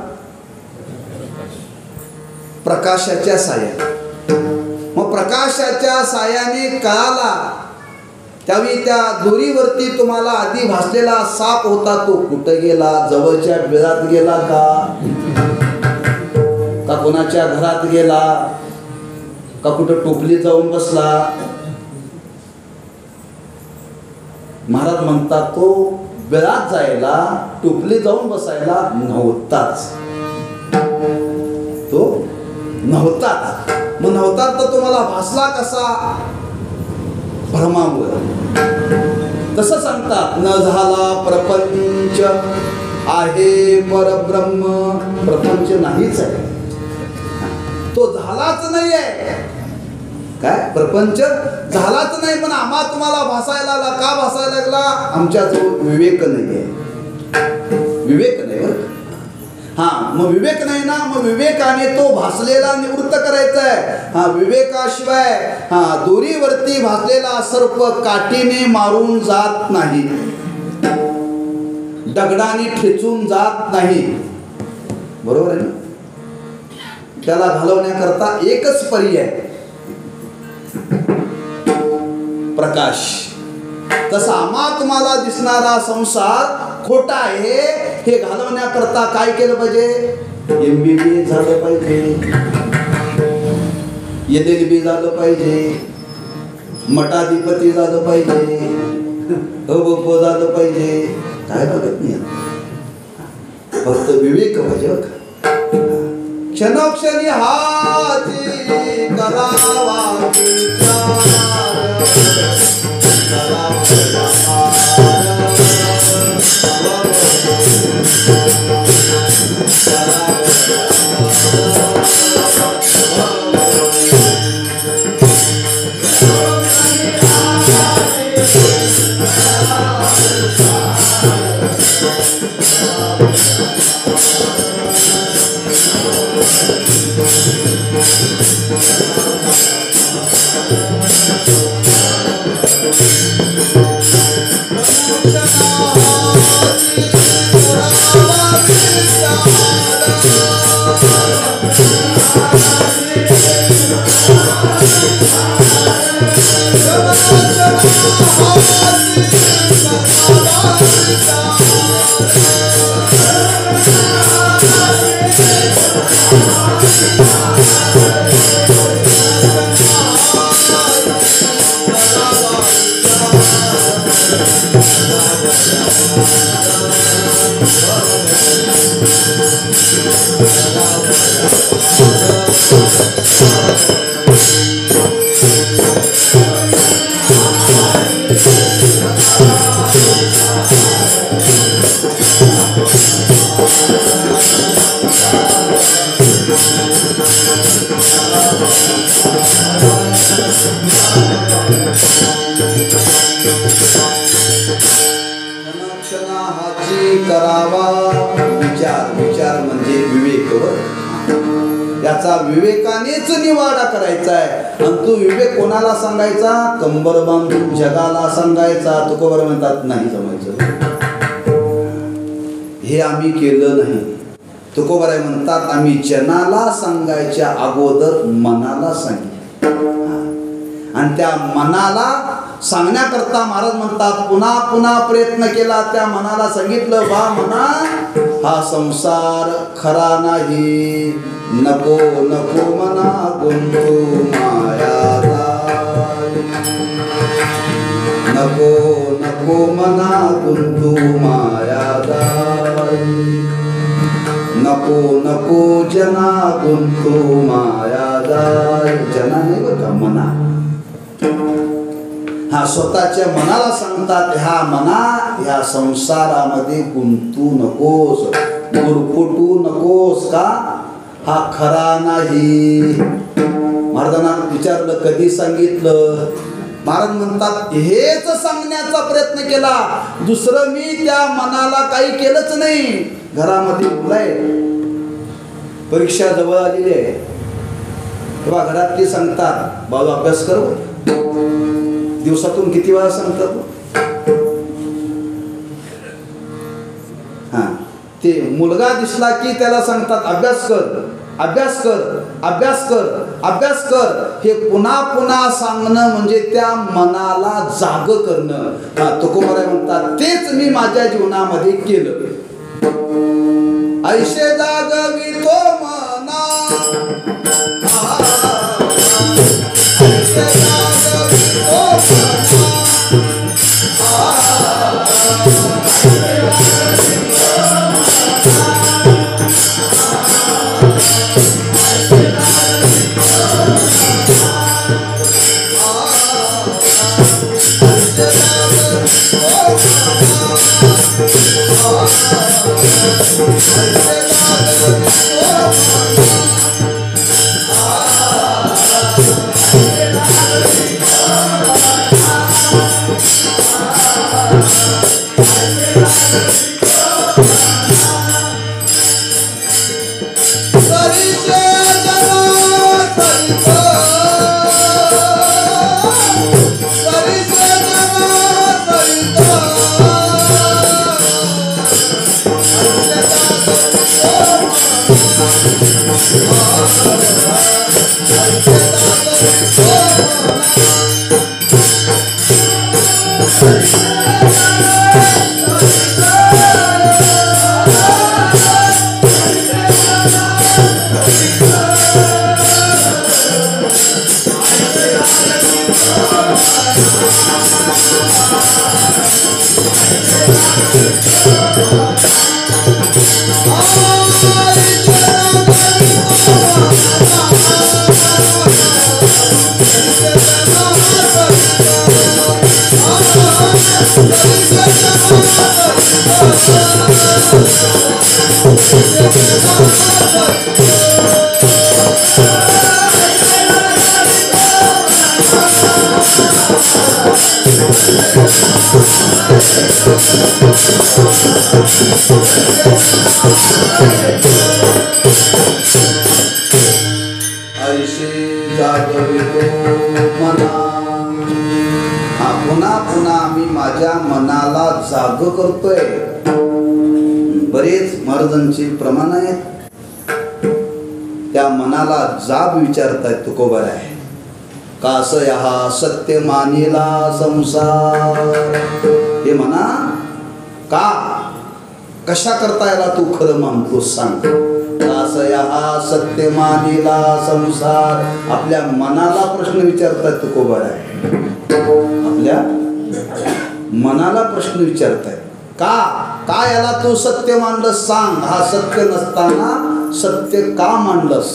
प्रकाशाच्या साह्याने. मग प्रकाशाच्या साह्याने कळाला त्यावेळी त्या दोरीवरती तुम्हाला आधी भासलेला साप होता तो कुठं गेला, जवळच्या बिळात गेला का कोणाच्या घरात गेला का कुठं टोपली जाऊन बसला. महाराज म्हणतात तो बिळात जायला, टोपली जाऊन बसायला नव्हताच, तो नव्हताच. मग नव्हता तर तुम्हाला भासला कसा, भ्रमामुळे. तसं सांगतात, न झाला प्रपंच आहे परब्रह्म. प्रपंच नाहीच आहे, तो झालाच नाही आहे. काय प्रपंच झालाच नाही, पण आम्हा तुम्हाला भासायला लागला. का भासायला लागला, आमच्याजवळ विवेक नाही आहे. विवेक नाही बरं. मग विवेक नाही ना, मग विवेकाने तो भासलेला निवृत्त करायचा आहे. विवेकाशिवाय दोरीवरती भासलेला सर्प काठीने मारून जात नाही, दगडाने ठेचून जात नाही. बरोबर आहे ना. त्याला घालवण्याकरता एकच पर्याय, प्रकाश. तसा आम्हा तुम्हाला दिसणारा संसार खोटा आहे, हे घालवण्याकरता काय केलं पाहिजे, MBBS झालं पाहिजे, LLB झालं पाहिजे, मठाधिपती झालं पाहिजे, अबप झालं पाहिजे. काय बघत नाही, फक्त विवेक पाहिजे. क्षणोक्षणी हाती करावा करावा विचार. विचार म्हणजे विवेक. याचा विवेकानेच निवाडा करायचा आहे. आणि तो विवेक कोणाला सांगायचा, कंबर बांधून जगाला सांगायचा. तुकोबर म्हणतात नाही जमायचं, हे आम्ही केलं नाही. तुकोबर म्हणतात आम्ही जनाला सांगायच्या अगोदर मनाला सांगितलं, आणि त्या मनाला सांगण्याकरता महाराज म्हणतात पुन्हा पुन्हा प्रयत्न केला. त्या मनाला सांगितलं, बा मना हा संसार खरा नाही, नको नको मना गुंतू मायाला, नको नको मना गुंतू मायाला, नको नको नको जना गुंतू माया जाय. जना नाही बरं का, मना. हा स्वतःच्या मनाला सांगतात, ह्या मना ह्या संसारामध्ये गुंतू नकोस, गुरफटू नकोस. का? हा खरा नाही. महाराजांना विचारलं कधी सांगितलं? महाराज म्हणतात हेच सांगण्याचा प्रयत्न केला, दुसरं मी त्या मनाला काही केलंच नाही. घरामध्ये मुलं आहेत, परीक्षा जवळ आलेली आहे, तेव्हा घरातली सांगतात बाबा अभ्यास कर. दिवसातून किती वेळा सांगतात? हा, ते मुलगा दिसला की त्याला सांगतात अभ्यास कर, अभ्यास कर, अभ्यास कर, अभ्यास कर. हे पुन्हा पुन्हा सांगणं म्हणजे त्या मनाला जाग करणं. तुकोबाराय म्हणतात तेच मी माझ्या जीवनामध्ये केलं. ऐशे जागवितो मना, ऐशे जागवितो पुन्हा पुन्हा मी माझ्या मनाला जाग करतोय. बरेच महाराजांची प्रमाण आहेत, त्या मनाला जाब विचारतायत तुकोबाराय. कास हा सत्य मानिला संसार. हे म्हणा का, कशा करता याला तू खरं मानतोस सांग. कास हा सत्य मानिला संसार. आपल्या मनाला प्रश्न विचारतायत तुकोबाराय, आपल्या मनाला प्रश्न विचारतायत. का याला तू सत्य मानलंस सांग. हा सत्य नसताना सत्य का मानलंस?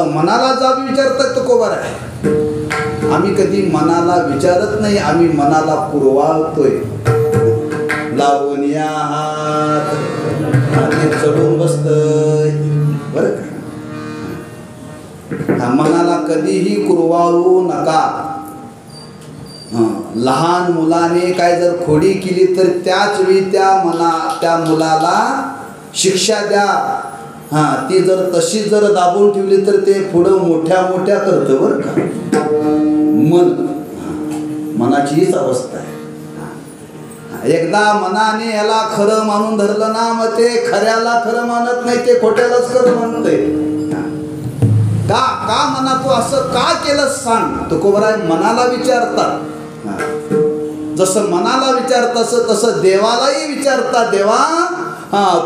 मनाला जाब विचारतात तुकोबाराय. आम्ही कधी मनाला विचारत नाही, आम्ही मनाला कुरवाळतोय. लावून या हात ते चढून बसतय बर का. मनाला कधीही कुरवाळू नका. लहान मुलाने काय जर खोडी केली तर त्याच वेळी त्या मुलाला शिक्षा द्या. ती जर तशी जर दाबून ठेवली तर ते पुढं मोठ्या मोठ्या करतं बरं का. मनाची हीच अवस्था आहे. एकदा मनाने याला खरं मानून धरलं ना, मग ते खऱ्याला खरं मानत नाही, ते खोट्यालाच खरं मानतंय. का मना तू असं का केलं सांग. तुकोबाराय मनाला विचारतात. जसं मनाला विचारतास तसं देवालाही विचारतात. देवा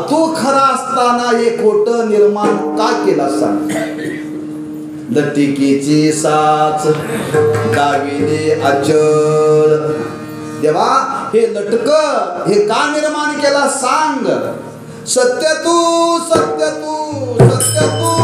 तू खरा असताना हे खोटं निर्माण का केला सांग. दटिकेची साच दाविले अचल. देवा हे लटक हे का निर्माण केला सांग. सत्य तू सत्य तू सत्य तू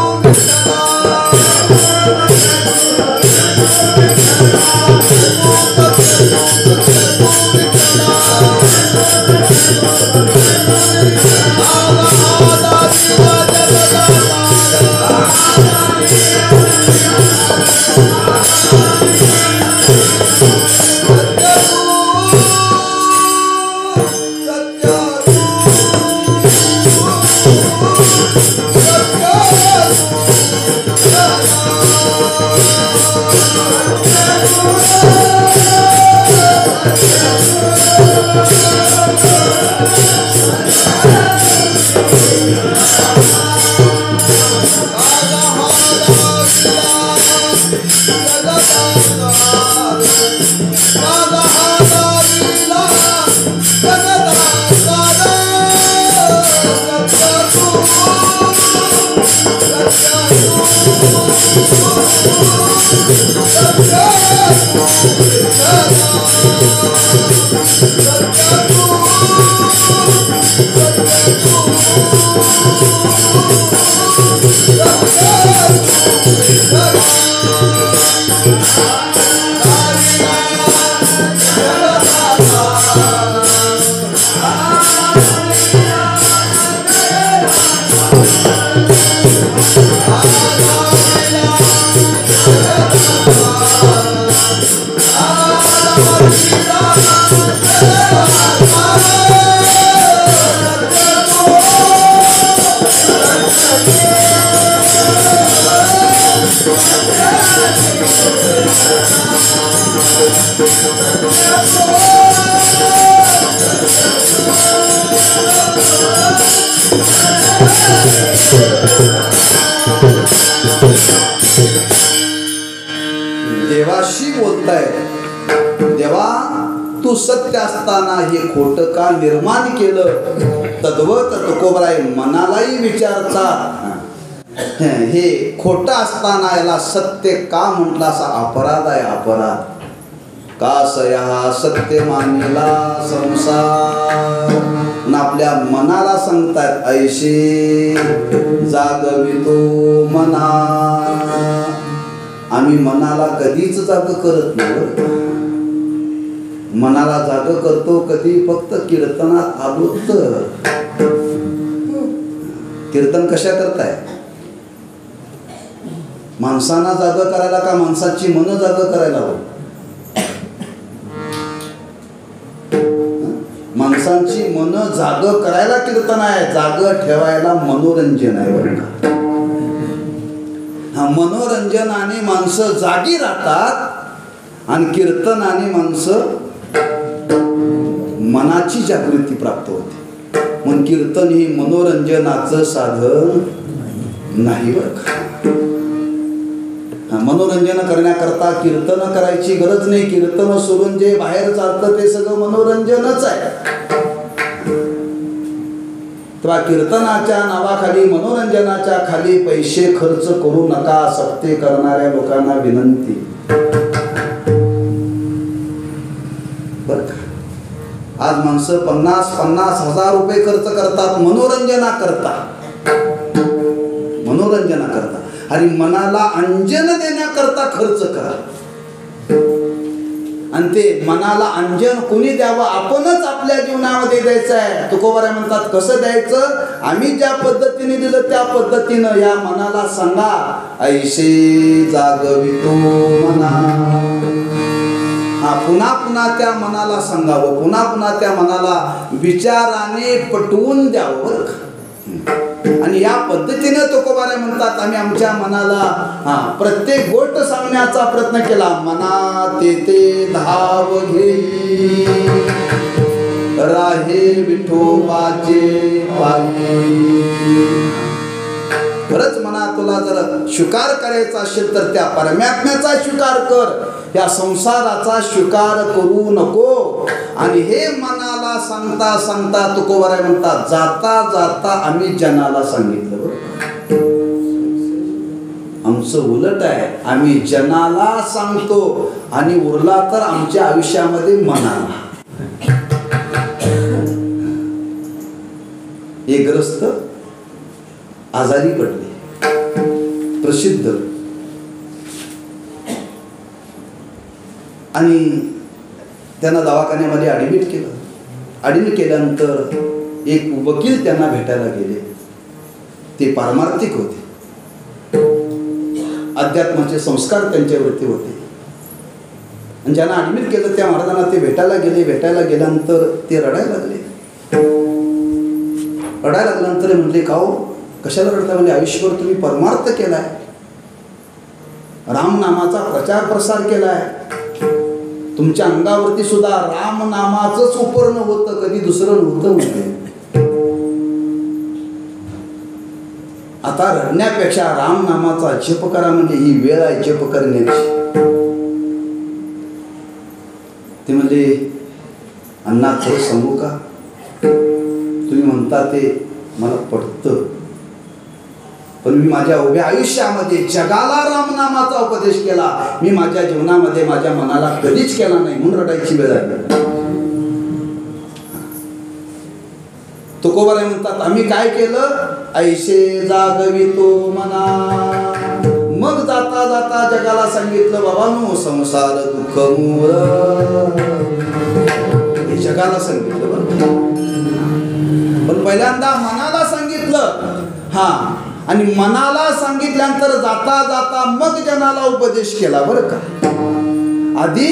देवाशी बोलताय. देवा तू सत्य असताना हे खोट का निर्माण केलं. तद्वत तुकोबराय मनालाही विचारता. हे खोट असताना याला सत्य का म्हटलं असा अपराध आहे. अपराध का सया सत्य मानलेला संसार. आपल्या मनाला सांगतात ऐशी जागवितो मना. आम्ही मनाला कधीच जाग करत नाही. मनाला जाग करतो कधी फक्त कीर्तनात आलो तर. कीर्तन कशा करताय. माणसांना जाग करायला का माणसाची मन जाग करायला हवं. माणसांची मन जाग करायला कीर्तन आहे. जाग ठेवायला मनोरंजन आहे बरं का. मनोरंजनाने माणसं जागी राहतात आणि कीर्तनाने माणसं मनाची जागृती प्राप्त होते. म्हणून कीर्तन ही मनोरंजनाचं साधन नाही बरं का. मनोरंजन करण्याकरता कीर्तन करायची गरज नाही. कीर्तन सोडून जे बाहेर चालतं ते सगळं मनोरंजनच आहे. तेव्हा कीर्तनाच्या नावाखाली मनोरंजनाच्या खाली पैसे खर्च करू नका. सक्ते करणाऱ्या लोकांना विनंती बर का. आज माणसं 50,000 रुपये खर्च करतात मनोरंजना करता. मनोरंजना करता आणि मनाला अंजन देण्याकरता खर्च करा. आणि ते मनाला अंजन कोणी द्यावं. आपणच आपल्या जीवनामध्ये द्यायचं आहे. तुकोबाराय म्हणतात कसं द्यायचं. आम्ही ज्या पद्धतीने दिलं त्या पद्धतीनं या मनाला सांगा ऐशे जागवितो मना. पुन्हा पुन्हा त्या मनाला सांगावं. पुन्हा पुन्हा त्या मनाला विचाराने पटवून द्यावं. आणि या पद्धतीने तुकोबाराय म्हणतात आम्ही आमच्या मनाला प्रत्येक गोष्ट सांगण्याचा प्रयत्न केला. मना ते धाव घेई राहे विठोबाचे पायी. खरंच मना तुला जर स्वीकार करायचा असेल तर त्या परमात्म्याचा स्वीकार कर. या संसाराचा स्वीकार करू नको. आणि हे मनाला सांगता सांगता तुकोबाराय म्हणतात जाता जाता आम्ही जनाला सांगितलं. आमचं उलट आहे. आम्ही जनाला सांगतो आणि उरला तर आमच्या आयुष्यामध्ये मनाला. एक ग्रस्त आजारी पडले, प्रसिद्ध, आणि त्यांना दवाखान्यामध्ये ॲडमिट केलं. ॲडमिट केल्यानंतर एक वकील त्यांना भेटायला गेले. ते पारमार्थिक होते, अध्यात्माचे संस्कार त्यांच्यावरती होते. आणि ज्यांना ॲडमिट केलं त्या महाराजांना ते भेटायला गेले. भेटायला गेल्यानंतर ते रडायला लागले. रडायला लागल्यानंतर म्हटले, का हो कशाला रडता? म्हणजे आयुष्यभर तुम्ही परमार्थ केलाय, रामनामाचा प्रचार प्रसार केलाय, तुमच्या अंगावरती सुद्धा रामनामाचंच उपर्ण होतं, कधी दुसरं नव्हतं म्हणजे. आता रडण्यापेक्षा रामनामाचा जप करा, म्हणजे ही वेळ आहे जप करण्याची. ते म्हणजे अण्णा खरं सांगू का, तुम्ही म्हणता ते मला पटतं, पण मी माझ्या उभ्या आयुष्यामध्ये जगाला रामनामाचा उपदेश केला, मी माझ्या जीवनामध्ये माझ्या मनाला कधीच केला नाही, म्हणून रडायची वेळ आली. तुकोबाराय म्हणतात, आम्ही काय केलं, ऐशे जागवितो मना, मग जाता जाता जगाला सांगितलं, बाबांनो संसार दुःख मूळ, हे जगाला सांगितलं बरं. पण पहिल्यांदा मनाला सांगितलं. हा, आणि मनाला सांगितल्यानंतर जाता जाता मग जनाला उपदेश केला बरं का. आधी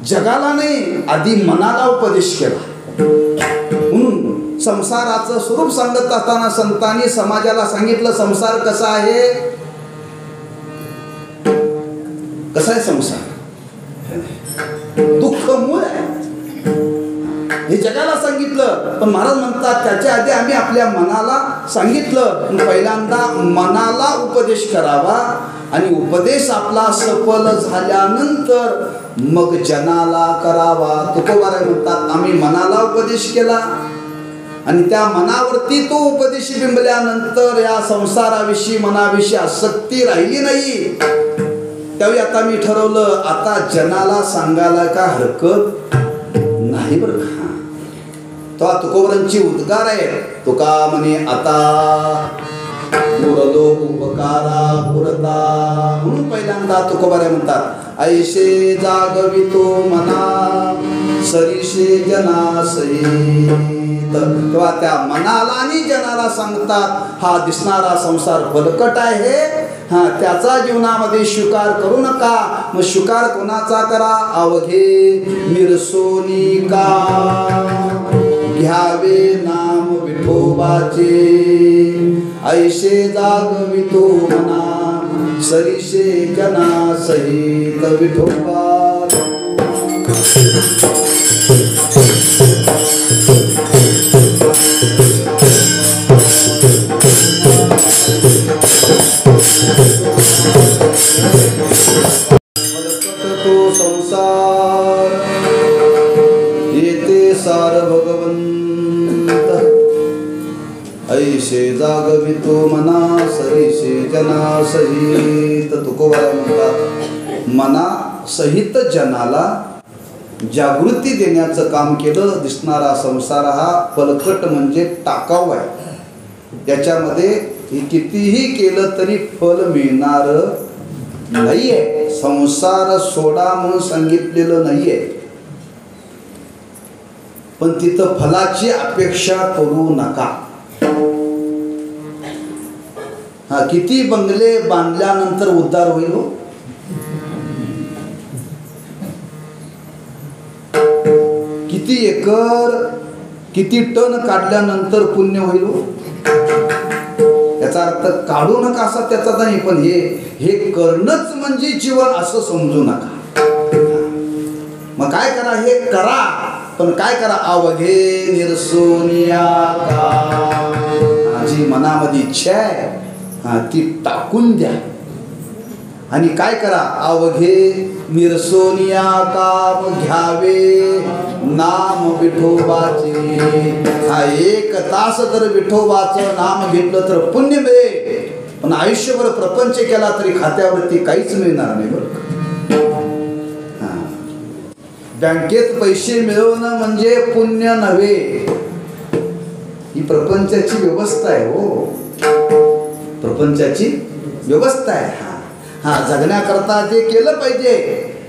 जगाला नाही, आधी मनाला उपदेश केला. म्हणून संसाराचं स्वरूप सांगत असताना संतांनी समाजाला सांगितलं, संसार कसा आहे, कसा आहे संसार, दुःख मूळ आहे, हे जगाला सांगितलं. पण महाराज म्हणतात त्याच्या आधी आम्ही आपल्या मनाला सांगितलं. पहिल्यांदा मनाला उपदेश करावा, आणि उपदेश आपला सफल झाल्यानंतर मग जनाला करावा. तुकोबाराय म्हणतात, आम्ही मनाला उपदेश केला, आणि त्या मनावरती तो उपदेश बिंबल्यानंतर या संसाराविषयी मनाविषयी आसक्ती राहिली नाही. त्यावेळी आता मी ठरवलं, आता जनाला सांगायला का हरकत नाही बरं का. तेव्हा तुकोबारांची उद्गार आहे, तुका म्हणे आता पुरलो उपकारा पुरता. म्हणून पहिल्यांदा तुकोबाराय म्हणतात, ऐशे जागवितो मना सरीशे जना सहित. तेव्हा त्या मनाला आणि जनाला सांगतात, हा दिसणारा संसार बलकट आहे, हा त्याचा जीवनामध्ये स्वीकार करू नका. मग स्वीकार कोणाचा करा, अवघे निरसोनी का घ्यावे नाम विठोबाचे, ऐशे जागवितो मना सरीशे जना सहित विठोबा. तो संसार येते सार भगवंत, ऐशे जागवितो मना सरीशे जना सहित. तुकोबाराय म्हणतात, मना सहित जनाला जागृती देण्याचं काम केलं. दिसणारा संसार हा फलकट म्हणजे टाकाऊ आहे, त्याच्यामध्ये कितीही केलं तरी फल मिळणार नाहीये. संसार सोडा म्हणून सांगितलेलं नाहीये, पण तिथं फलाची अपेक्षा करू नका. हा, किती बंगले बांधल्यानंतर उद्धार होईल हो, किती एकर किती टन काढल्यानंतर पुण्य होईल हो. याचा अर्थ काढू नका असा त्याचा नाही, पण हे करणंच म्हणजे जीवन असं समजू नका. मग काय करा, हे करा, पण काय करा, अवघे निरसोनिया का, जी मनामध्ये इच्छा आहे ती टाकून द्या. आणि काय करा, अवघे निरसोनिया काम घ्यावे नाम विठोबाचे. हा, एक तास जर विठोबाचं नाम घेतलं तर पुण्य मिळेल, पण आयुष्यभर प्रपंच केला तरी खात्यावरती काहीच मिळणार नाही बरं. बँकेत पैसे मिळवणं म्हणजे पुण्य नव्हे, ही प्रपंचाची व्यवस्था आहे हो, प्रपंचाची व्यवस्था आहे. हा जगण्याकरता ते केलं पाहिजे,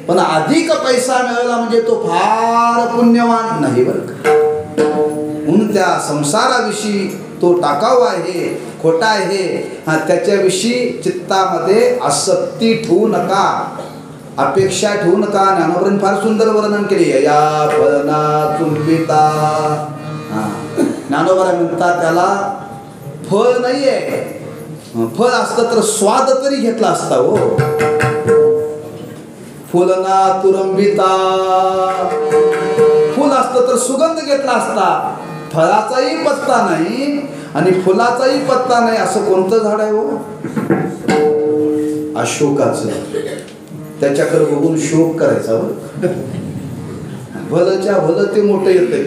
पण अधिक पैसा मिळाला म्हणजे तो फार पुण्यवान नाही बरं का. म्हणून त्या संसाराविषयी तो टाकाऊ आहे, खोटा आहे. त्याच्याविषयी चित्तामध्ये आसक्ती ठेवू नका, अपेक्षा ठेवू नका. ज्ञानोबरांनी फार सुंदर वर्णन केले, या फळना चुंबिता. ज्ञानोबरा म्हणतात त्याला फळ नाहीये, फळ असतं तर स्वाद तरी घेतला असता हो. फुलना तुरंबिता, फुल असतं तर सुगंध घेतला असता. फळाचाही पत्ता नाही आणि फुलाचाही पत्ता नाही. असं कोणतं झाड आहे हो? अशोकाचं. त्याच्याकडे बघून शोक करायचा. भलच्या भल ते मोठं येते,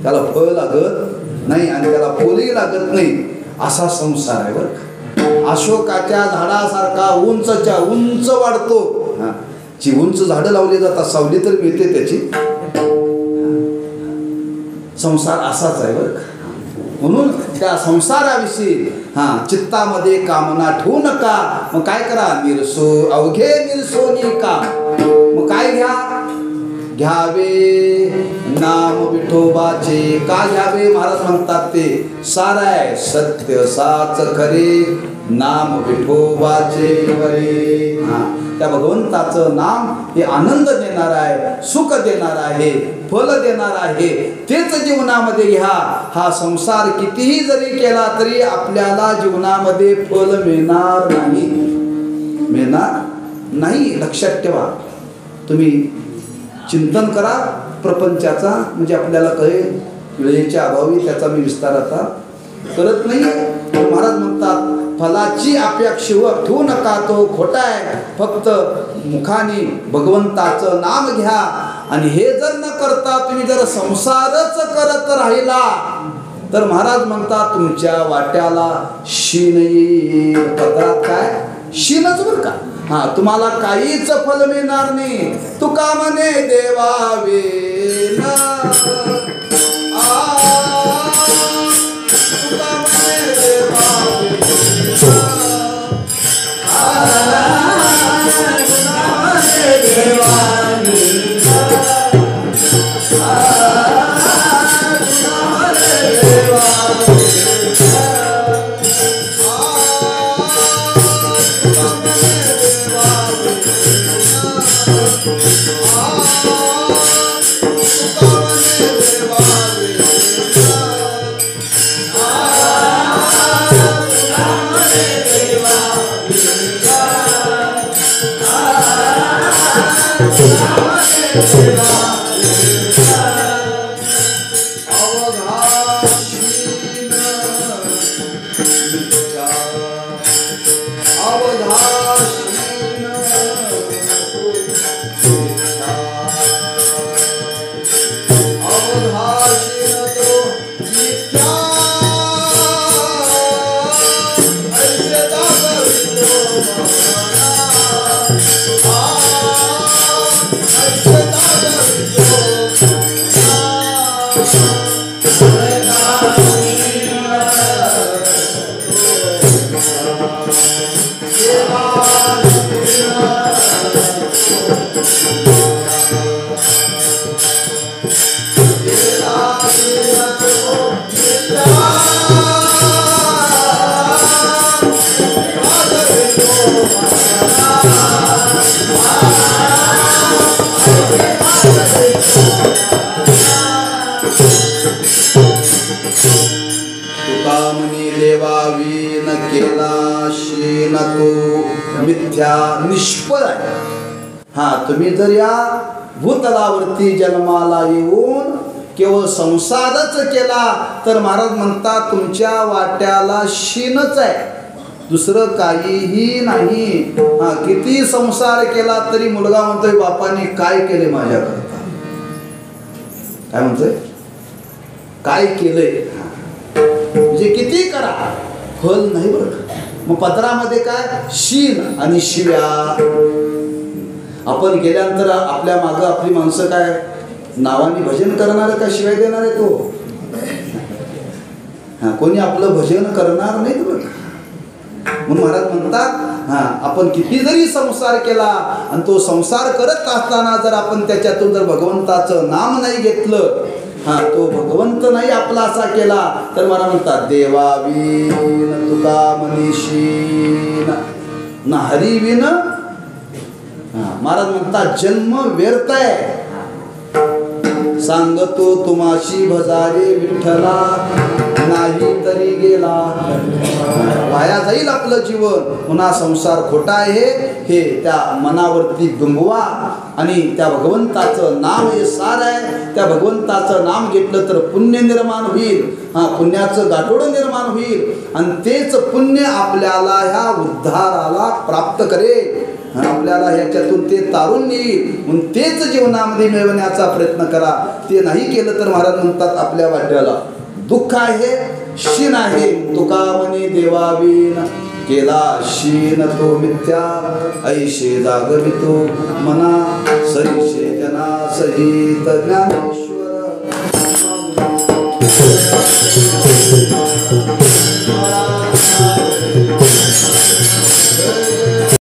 त्याला फळ लागत नाही आणि त्याला फुलही लागत नाही. असा संसार आहे बरं का. अशोकाच्या झाडासारखा उंचच्या उंच वाढतो. जी उंच झाडं लावली जातात, सावली तर मिळते त्याची. संसार असाच आहे बरं का. म्हणून त्या संसाराविषयी चित्तामध्ये कामना ठेवू नका. मग काय करा, निरसो अवघे निरसोनी काम. मग काय घ्यावे नाम विठोबाचे. का घ्यावे? महाराज म्हणतात ते साराय सत्य साच खरे नाम विठोबाचे वरे. त्या भगवंताचं नाम हे आनंद देणार आहे, सुख देणार आहे, फल देणार आहे. तेच जीवनामध्ये घ्या. हा संसार कितीही जरी केला तरी आपल्याला जीवनामध्ये फल मिळणार नाही, मिळणार नाही. लक्षात ठेवा. तुम्ही चिंतन करा प्रपंचाचा, म्हणजे आपल्याला कळेल. वेळेच्या अभावी त्याचा मी विस्तार आता करत नाही. महाराज म्हणतात फलाची अपेक्षा ठेवू नका, तो खोटा आहे. फक्त मुखाने भगवंताचं नाम घ्या. आणि हे जर न करता तुम्ही जर संसारच करत राहिला तर महाराज म्हणतात तुमच्या वाट्याला शीन येईल. पत्रात काय शीनच बरं का. तुम्हाला काहीच फल मिळणार नाही. तुका म्हणे देवावे ना, तुका म्हणे देवावे निष्फळ आहे. तुम्ही जर या भूतलावरती जन्माला येऊन केवळ संसारच केला तर महाराज म्हणतात तुमच्या वाट्याला शीनच आहे, दुसरं काहीही नाही. किती संसार केला तरी मुलगा म्हणतोय बापाने काय केले माझ्याकरता. काय म्हणतोय, काय केलंय. म्हणजे किती करा फल नाही बरं. मग पत्रामध्ये काय शीन आणि शिव्या. आपण गेल्यानंतर आपल्या मागं आपली माणसं काय नावाने भजन करणार का शिवाय देणार आहे तो. कोणी आपलं भजन करणार नाही बघ. म्हणून महाराज म्हणतात आपण किती जरी संसार केला आणि तो संसार करत असताना जर आपण त्याच्यातून जर भगवंताचं नाम नाही घेतलं, तो भगवंत नाही आपला असा केला, तर मला म्हणतात देवावीन तुका मनीषीन ना हरिवीन. महाराज म्हणतात जन्म व्यर्थ आहे. सांगतो तुमाशी भजारे विठ्ठला, नाही तरी गेला. वाया जाईल आपलं जीवन. पुन्हा संसार खोटा आहे हे त्या मनावरती बिंबवा आणि त्या भगवंताचं नाम हे सार आहे. त्या भगवंताचं नाम घेतलं तर पुण्य निर्माण होईल. पुण्याचं गाठोडं निर्माण होईल आणि तेच पुण्य आपल्याला ह्या उद्धाराला प्राप्त करेल. आपल्याला ह्याच्यातून ते तारून येईल. म्हणून तेच जीवनामध्ये मिळवण्याचा प्रयत्न करा. ते नाही केलं तर महाराज म्हणतात आपल्या वाट्याला दुःख आहे, शीन आहे. तुका म्हणे देवावीन केला शीन तो मिथ्या, ऐशे जागवितो मना सरीशे जना सहित ज्ञानेश्वर.